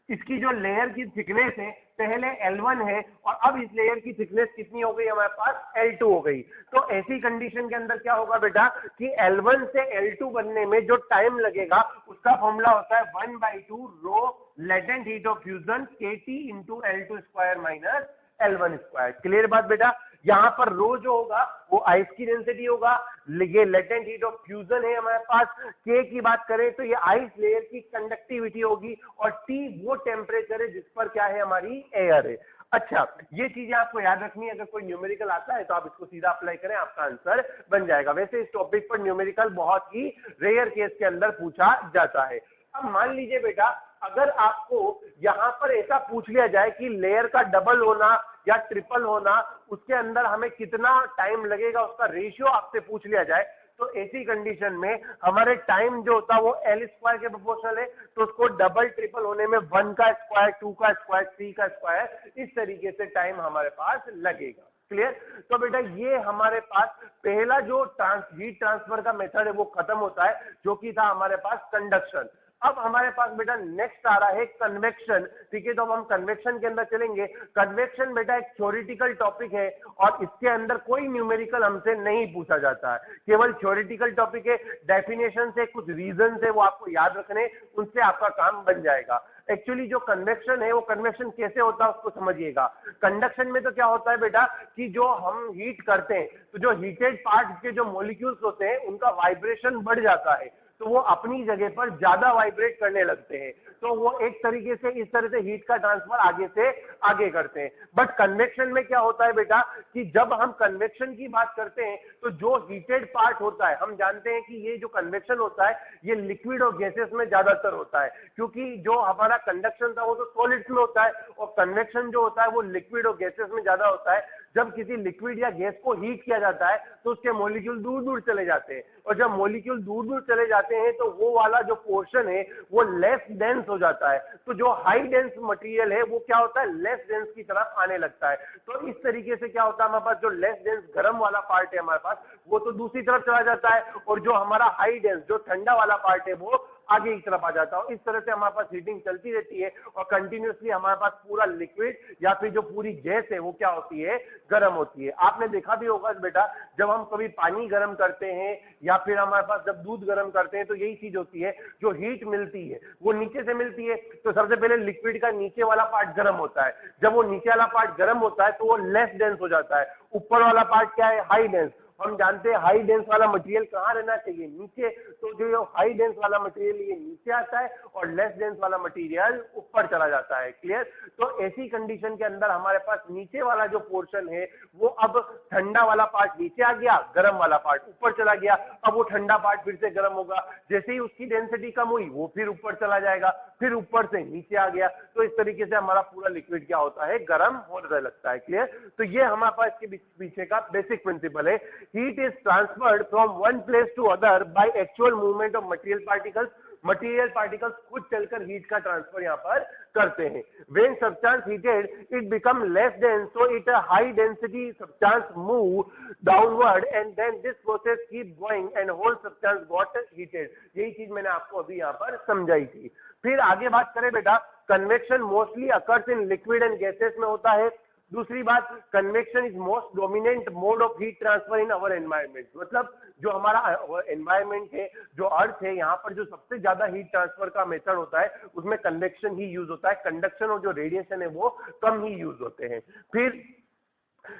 इसकी जो लेयर की थिकनेस है पहले L1 है और अब इस लेयर की थिकनेस कितनी हो गई हमारे पास, L2 हो गई। तो ऐसी कंडीशन के अंदर क्या होगा बेटा कि L1 से L2 बनने में जो टाइम लगेगा उसका फॉर्मूला होता है 1/2 rho latent heat of fusion KT into L2 square minus L1 square. Clear बात बेटा, यहाँ पर रो जो होगा वो आइस की डेंसिटी होगा, ये लेटेंट हीट ऑफ फ्यूजन है हमारे पास, के की बात करें तो ये आइस लेयर की कंडक्टिविटी होगी, और टी वो टेम्परेचर है जिस पर क्या है, हमारी एयर है। अच्छा, ये चीजें आपको याद रखनी है, अगर कोई न्यूमेरिकल आता है तो आप इसको सीधा अप्लाई करें, आपका आंसर बन जाएगा। वैसे इस टॉपिक पर न्यूमेरिकल बहुत ही रेयर केस के अंदर पूछा जाता है। अब मान लीजिए बेटा अगर आपको यहां पर ऐसा पूछ लिया जाए कि लेयर का डबल होना या ट्रिपल होना, उसके अंदर हमें कितना टाइम लगेगा उसका रेशियो आपसे पूछ लिया जाए, तो ऐसी कंडीशन में हमारे टाइम जो होता है वो L स्क्वायर के प्रोपोर्शनल है, तो उसको डबल ट्रिपल होने में 1 का स्क्वायर, 2 का स्क्वायर, 3 का स्क्वायर, इस तरीके से टाइम हमारे पास लगेगा। क्लियर, तो बेटा ये हमारे पास पहला जो हीट ट्रांसफर का मेथड है वो खत्म होता है, जो कि था हमारे पास कंडक्शन। अब हमारे पास बेटा नेक्स्ट आ रहा है कन्वेक्शन, ठीक है। तो अब हम कन्वेक्शन के अंदर चलेंगे। कन्वेक्शन बेटा एक थ्योरेटिकल टॉपिक है और इसके अंदर कोई न्यूमेरिकल हमसे नहीं पूछा जाता है, केवल थ्योरेटिकल टॉपिक है। डेफिनेशन से कुछ रीजन है वो आपको याद रखने, उनसे आपका काम बन जाएगा। एक्चुअली जो कन्वेक्शन है वो कन्वेक्शन कैसे होता है उसको समझिएगा। कंडक्शन में तो क्या होता है बेटा कि जो हम हीट करते हैं तो जो हीटेड पार्ट के जो मॉलिक्यूल्स होते हैं उनका वाइब्रेशन बढ़ जाता है, तो वो अपनी जगह पर ज्यादा वाइब्रेट करने लगते हैं, तो वो एक तरीके से इस तरह से हीट का ट्रांसफर आगे से आगे करते हैं। बट कन्वेक्शन में क्या होता है बेटा कि जब हम कन्वेक्शन की बात करते हैं तो जो हीटेड पार्ट होता है, हम जानते हैं कि ये जो कन्वेक्शन होता है ये लिक्विड और गैसेस में ज्यादातर होता है, क्योंकि जो हमारा कंडक्शन था वो तो सॉलिड्स में होता है और कन्वेक्शन जो होता है वो लिक्विड और गैसेस में ज्यादा होता है। जब किसी लिक्विड या गैस को हीट किया जाता है तो उसके मॉलिक्यूल दूर दूर चले जाते हैं, और जब मॉलिक्यूल दूर दूर चले जाते हैं तो वो वाला जो पोर्शन है वो लेस डेंस हो जाता है। तो जो हाई डेंस मटेरियल है वो क्या होता है, लेस डेंस की तरफ आने लगता है। तो इस तरीके से क्या होता है, हमारे पास जो लेस डेंस गर्म वाला पार्ट है हमारे पास वो तो दूसरी तरफ चला जाता है, और जो हमारा हाई डेंस जो ठंडा वाला पार्ट है वो आगे की तरफ आ जाता है। इस तरह से हमारे पास हीटिंग चलती रहती है और कंटिन्यूसली हमारे पास पूरा लिक्विड या फिर जो पूरी गैस है वो क्या होती है, गर्म होती है। आपने देखा भी होगा बेटा जब हम कभी पानी गर्म करते हैं या फिर हमारे पास जब दूध गर्म करते हैं तो यही चीज होती है, जो हीट मिलती है वो नीचे से मिलती है। तो सबसे पहले लिक्विड का नीचे वाला पार्ट गर्म होता है, जब वो नीचे वाला पार्ट गर्म होता है तो वो लेस डेंस हो जाता है। ऊपर वाला पार्ट क्या है, हाई डेंस। हम जानते हैं हाई डेंस वाला मटेरियल कहाँ रहना चाहिए, नीचे। तो जो हाई डेंस वाला मटेरियल ये नीचे आता है और लेस डेंस वाला मटेरियल ऊपर चला जाता है। क्लियर। तो ऐसी कंडीशन के अंदर हमारे पास नीचे वाला जो पोर्शन है वो अब ठंडा वाला पार्ट नीचे आ गया, गर्म वाला पार्ट ऊपर चला गया। अब वो ठंडा पार्ट फिर से गर्म होगा, जैसे ही उसकी डेंसिटी कम हुई वो फिर ऊपर चला जाएगा, फिर ऊपर से नीचे आ गया। तो इस तरीके से हमारा पूरा लिक्विड क्या होता है, गर्म होने लगता है। क्लियर। तो ये हमारे पास इसके पीछे का बेसिक प्रिंसिपल है। Heat is transferred from one place to other by actual movement of material particles. Material particles खुद चलकर हीट का ट्रांसफर यहाँ पर करते हैं। When substance heated, it become less dense, so it a high density substance move downward, and then this process keep going and whole substance got heated. यही चीज मैंने आपको अभी यहाँ पर समझाई थी। फिर आगे बात करें बेटा, convection mostly occurs in liquid and gases में होता है। दूसरी बात, convection is most dominant mode of heat transfer in our environment. मतलब जो हमारा एनवायरमेंट है, जो अर्थ है, यहाँ पर जो सबसे ज्यादा हीट ट्रांसफर का मेथड होता है उसमें कन्वेक्शन ही यूज होता है। कंडक्शन और जो रेडिएशन है वो कम ही यूज होते हैं। फिर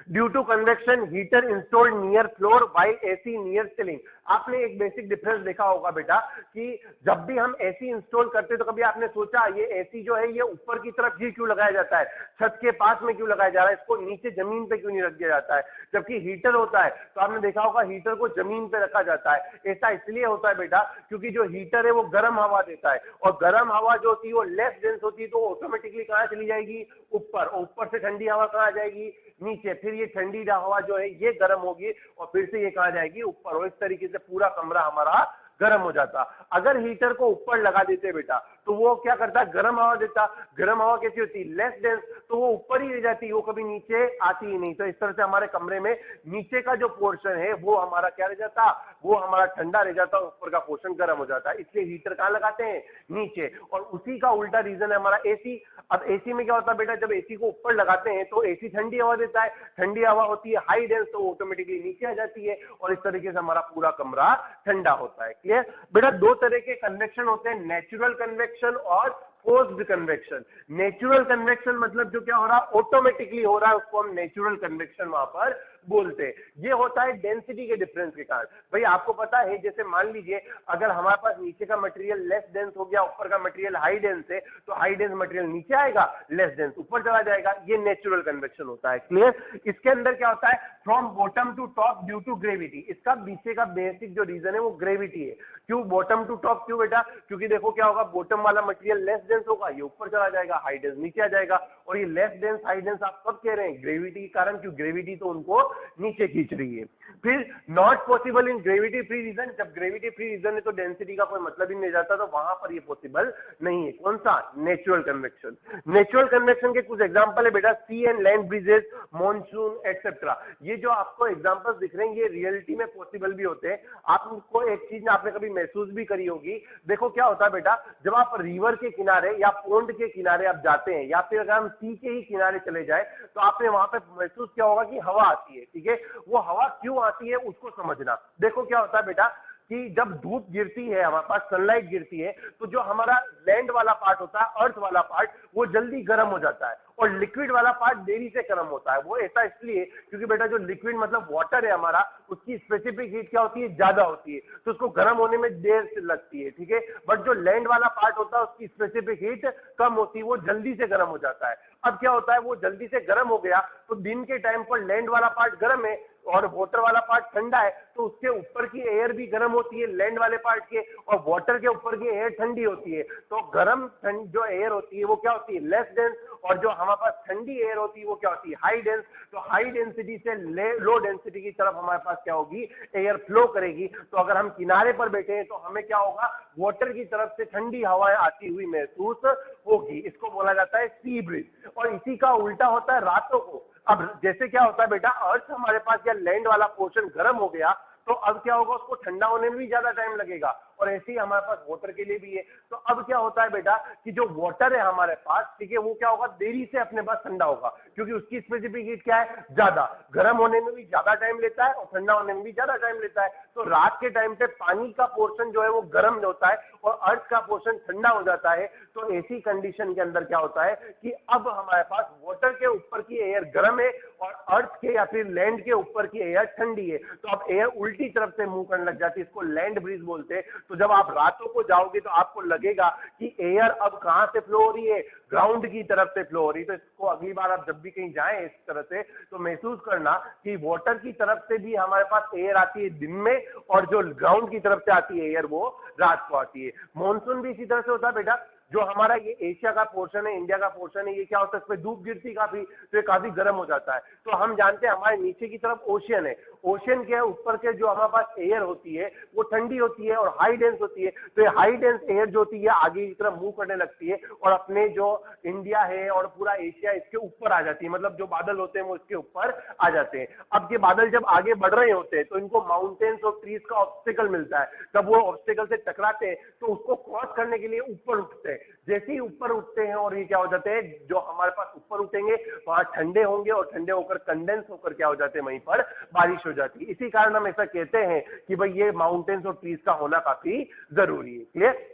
due to convection heater installed near floor while AC near ceiling. आपने एक बेसिक डिफरेंस देखा होगा बेटा कि जब भी हम एसी इंस्टॉल करते हैं तो कभी आपने सोचा ये एसी जो है ये ऊपर की तरफ ही क्यों लगाया जाता है, छत के पास में क्यों लगाया जा रहा है, इसको नीचे जमीन पे क्यों नहीं रख दिया जाता है। जबकि हीटर होता है तो आपने देखा होगा हीटर को जमीन पे रखा जाता है। ऐसा इसलिए होता है बेटा क्योंकि जो हीटर है वो गर्म हवा देता है, और गर्म हवा जो होती है वो लेस डेंस होती है, तो ऑटोमेटिकली कहाँ चली जाएगी, ऊपर। और ऊपर से ठंडी हवा कहाँ जाएगी, नीचे। फिर ये ठंडी हवा जो है ये गर्म होगी और फिर से ये कहाँ जाएगी, ऊपर। और इस तरीके से पूरा कमरा हमारा गर्म हो जाता। अगर हीटर को ऊपर लगा देते बेटा तो वो क्या करता, गर्म हवा देता। गर्म हवा कैसी होती है, लेस डेंस, तो वो ऊपर ही रह जाती, वो कभी नीचे आती ही नहीं। तो इस तरह से हमारे कमरे में नीचे का जो पोर्शन है वो हमारा क्या रह जाता, वो हमारा ठंडा रह जाता, ऊपर का पोर्शन गर्म हो जाता है। इसलिए हीटर कहाँ लगाते हैं, नीचे। और उसी का उल्टा रीजन है हमारा एसी। अब एसी में क्या होता है बेटा, जब एसी को ऊपर लगाते हैं तो एसी ठंडी हवा देता है, ठंडी हवा होती है हाई डेंस, तो ऑटोमेटिकली नीचे आ जाती है और इस तरीके से हमारा पूरा कमरा ठंडा होता है। क्लियर बेटा। दो तरह के कन्वेक्शन होते हैं, नेचुरल कन्वेक्शन और फोर्स्ड कन्वेक्शन। नेचुरल कन्वेक्शन मतलब जो क्या हो रहा है, ऑटोमेटिकली हो रहा है, उसको हम नेचुरल कन्वेक्शन वहां पर बोलते हैं। ये होता है डेंसिटी के डिफरेंस के कारण। भाई आपको पता है, जैसे मान लीजिए अगर हमारे पास नीचे का मटेरियल लेस डेंस हो गया, ऊपर का मटेरियल हाई डेंस है, तो हाई डेंस मटेरियल नीचे आएगा, लेस डेंस ऊपर चला जाएगा। ये नेचुरल कन्वेक्शन होता है। क्लियर। इसके अंदर क्या होता है, from bottom to top due to gravity. इसका पीछे का बेसिक जो रीजन है वो ग्रेविटी है। क्यों बॉटम टू टॉप, क्यों बेटा, क्योंकि देखो क्या होगा, बॉटम वाला मटेरियल लेस डेंस होगा, ये ऊपर चला जाएगा, हाई डेंस नीचे आ जाएगा। और ये लेस डेंस हाई डेंस आप कब कह रहे हैं? ग्रेविटी के कारण, क्योंकि ग्रेविटी तो उनको नीचे खींच रही है। फिर not possible in gravity free region, जब ग्रेविटी फ्री रीजन है तो डेंसिटी का कोई मतलब ही नहीं जाता, तो वहां पर ये पॉसिबल नहीं है। कौन सा? Natural convection. नेचुरल कन्वेक्शन के कुछ एग्जांपल है बेटा, sea and land breezes, monsoon etcetera. ये जो आपको एग्जांपल्स दिख रहे हैं ये रियलिटी में पॉसिबल भी होते हैं। आपको एक चीज आपने कभी महसूस भी करी होगी, देखो क्या होता है बेटा, जब आप रिवर के किनारे या पोंड के किनारे आप जाते हैं, या फिर अगर हम सी के ही किनारे चले जाए, तो आपने वहां पे महसूस किया होगा कि हवा आती है, ठीक है? वो हवा क्यों आती है उसको समझना। देखो क्या होता है बेटा कि जब धूप गिरती है, हमारे पास सनलाइट गिरती है, तो जो हमारा लैंड वाला पार्ट होता है, अर्थ वाला पार्ट, वो जल्दी गर्म हो जाता है, और लिक्विड वाला पार्ट देरी से गर्म होता है। वो ऐसा इसलिए क्योंकि बेटा जो लिक्विड मतलब वाटर है हमारा, उसकी स्पेसिफिक हीट क्या होती है? ज्यादा होती है, तो उसको गर्म होने में देर से लगती है, ठीक है? बट जो लैंड वाला पार्ट होता है उसकी स्पेसिफिक हीट कम होती है, वो जल्दी से गर्म हो जाता है। अब क्या होता है, वो जल्दी से गर्म हो गया तो दिन के टाइम पर लैंड वाला पार्ट गर्म है और वाटर वाला पार्ट ठंडा है, तो उसके ऊपर की एयर भी गर्म होती है लैंड वाले पार्ट के, और वाटर के ऊपर की एयर ठंडी होती है। तो गर्म जो एयर होती है वो क्या होती है? लेस डेंस, और जो हमारे पास ठंडी एयर होती है वो क्या होती है? High dense. तो हाई डेंसिटी से लो डेंसिटी की तरफ हमारे पास क्या होगी? एयर फ्लो करेगी। तो अगर हम किनारे पर बैठे हैं तो हमें क्या होगा? वाटर की तरफ से ठंडी हवाएं आती हुई महसूस होगी। इसको बोला जाता है सी ब्रीज। और इसी का उल्टा होता है रातों को। अब जैसे क्या होता है बेटा, अर्थ हमारे पास या लैंड वाला पोर्शन गर्म हो गया, तो अब क्या होगा? उसको ठंडा होने में भी ज्यादा टाइम लगेगा, और ऐसे ही हमारे पास वाटर के लिए भी है। तो अब क्या होता है बेटा कि जो वाटर है हमारे पास, ठीक है, वो क्या होगा? देरी से अपने पास ठंडा होगा, क्योंकि उसकी स्पेसिफिक हीट क्या है? ज्यादा। गर्म होने में भी ज्यादा टाइम लेता है और ठंडा होने में भी ज्यादा टाइम लेता है। तो रात के टाइम पे पानी का पोर्शन जो है वो गर्म होता है और अर्थ का पोर्शन ठंडा हो जाता है। तो ऐसी कंडीशन के अंदर क्या होता है कि अब हमारे पास वाटर के ऊपर की एयर गर्म है और अर्थ के या फिर लैंड के ऊपर की एयर ठंडी है। तो अब एयर उल्टी तरफ से मूव करने लग जाती है, इसको लैंड ब्रीज बोलते हैं। तो जब आप रातों को जाओगे तो आपको लगेगा कि एयर अब कहां से फ्लो हो रही है? ग्राउंड की तरफ से फ्लो हो रही है। तो इसको अगली बार आप जब भी कहीं जाएं इस तरह से, तो महसूस करना कि वाटर की तरफ से भी हमारे पास एयर आती है दिन में, और जो ग्राउंड की तरफ से आती है एयर वो रात को आती है। मॉनसून भी इसी तरह से होता है बेटा। जो हमारा ये एशिया का पोर्शन है, इंडिया का पोर्शन है, ये क्या होता है? इसमें धूप गिरती काफी, तो ये काफी गर्म हो जाता है। तो हम जानते हैं हमारे नीचे की तरफ ओशियन है, ओशियन के ऊपर के जो हमारे पास एयर होती है वो ठंडी होती है और हाई डेंस होती है। तो ये हाई डेंस एयर जो होती है आगे की तरफ मूव करने लगती है और अपने जो इंडिया है और पूरा एशिया इसके ऊपर आ जाती है। मतलब जो बादल होते हैं वो इसके ऊपर आ जाते हैं। अब ये बादल जब आगे बढ़ रहे होते हैं तो इनको माउंटेन्स और ट्रीज का ऑब्स्टिकल मिलता है। जब वो ऑब्स्टिकल से टकराते हैं तो उसको क्रॉस करने के लिए ऊपर उठते हैं। जैसे ही ऊपर उठते हैं और ये क्या हो जाते हैं, जो हमारे पास ऊपर उठेंगे वहां ठंडे होंगे और ठंडे होकर कंडेंस होकर क्या हो जाते हैं? वहीं पर बारिश हो जाती है। इसी कारण हम ऐसा कहते हैं कि भाई ये माउंटेन्स और ट्रीज का होना काफी जरूरी है। क्लियर?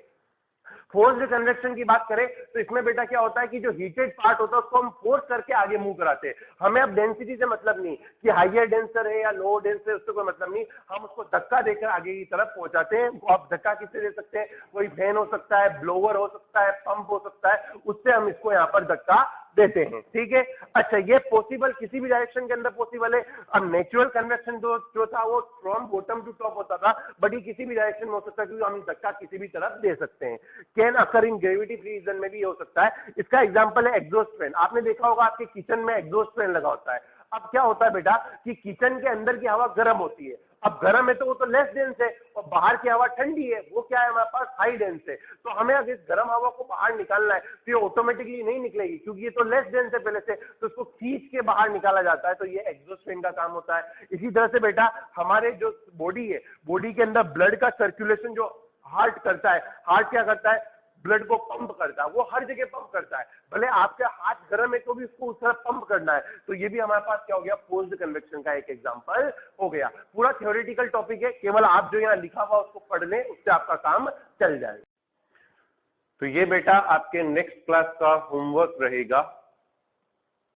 फोर्स्ड कन्वेक्शन की बात करें तो इसमें बेटा क्या होता है कि जो हीटेड पार्ट होता है उसको हम फोर्स करके आगे मूव कराते हैं। हमें अब डेंसिटी से मतलब नहीं कि हाइयर डेंसर है या लोअर डेंसर है, उससे कोई मतलब नहीं। हम उसको धक्का देकर आगे की तरफ पहुंचाते हैं। आप धक्का किससे दे सकते हैं? कोई फैन हो सकता है, ब्लोअर हो सकता है, पंप हो सकता है, उससे हम इसको यहाँ पर धक्का देते हैं। ठीक है, अच्छा, ये पॉसिबल किसी भी डायरेक्शन के अंदर पॉसिबल है। अब नेचुरल कन्वेक्शन जो था वो फ्रॉम बॉटम टू टॉप होता था, बट ये किसी भी डायरेक्शन में हो सकता है, क्योंकि हम धक्का किसी भी तरफ दे सकते हैं। Can occur in gravity free region में भी हो सकता है। इसका एग्जांपल है एग्जॉस्ट फैन। आपने देखा होगा आपके किचन में एग्जॉस्ट फैन लगा होता है। अब क्या होता है बेटा कि किचन के अंदर की हवा गर्म होती है। अब गर्म है तो वो तो लेस डेंस है, और बाहर की हवा ठंडी है, वो क्या है? हमारे पास हाई डेंस है। तो हमें अगर इस गर्म हवा को बाहर निकालना है तो ये ऑटोमेटिकली नहीं निकलेगी, क्योंकि ये तो लेस डेंस है पहले से, तो इसको खींच के बाहर निकाला जाता है। तो ये एग्जॉस्ट फैन का काम होता है। इसी तरह से बेटा हमारे जो बॉडी है, बॉडी के अंदर ब्लड का सर्कुलेशन जो हार्ट करता है, हार्ट क्या करता है? ब्लड को पंप करता है। वो हर जगह पंप करता है, भले आपके हाथ गर्म है तो भी उसको उस तरह पंप करना है। तो ये भी हमारे पास क्या हो गया? फोर्स्ड कन्वेक्शन का एक एग्जांपल हो गया। पूरा थ्योरेटिकल टॉपिक है, केवल आप जो यहाँ लिखा हुआ उसको पढ़ लें, उससे आपका काम चल जाए। तो ये बेटा आपके नेक्स्ट क्लास का होमवर्क रहेगा।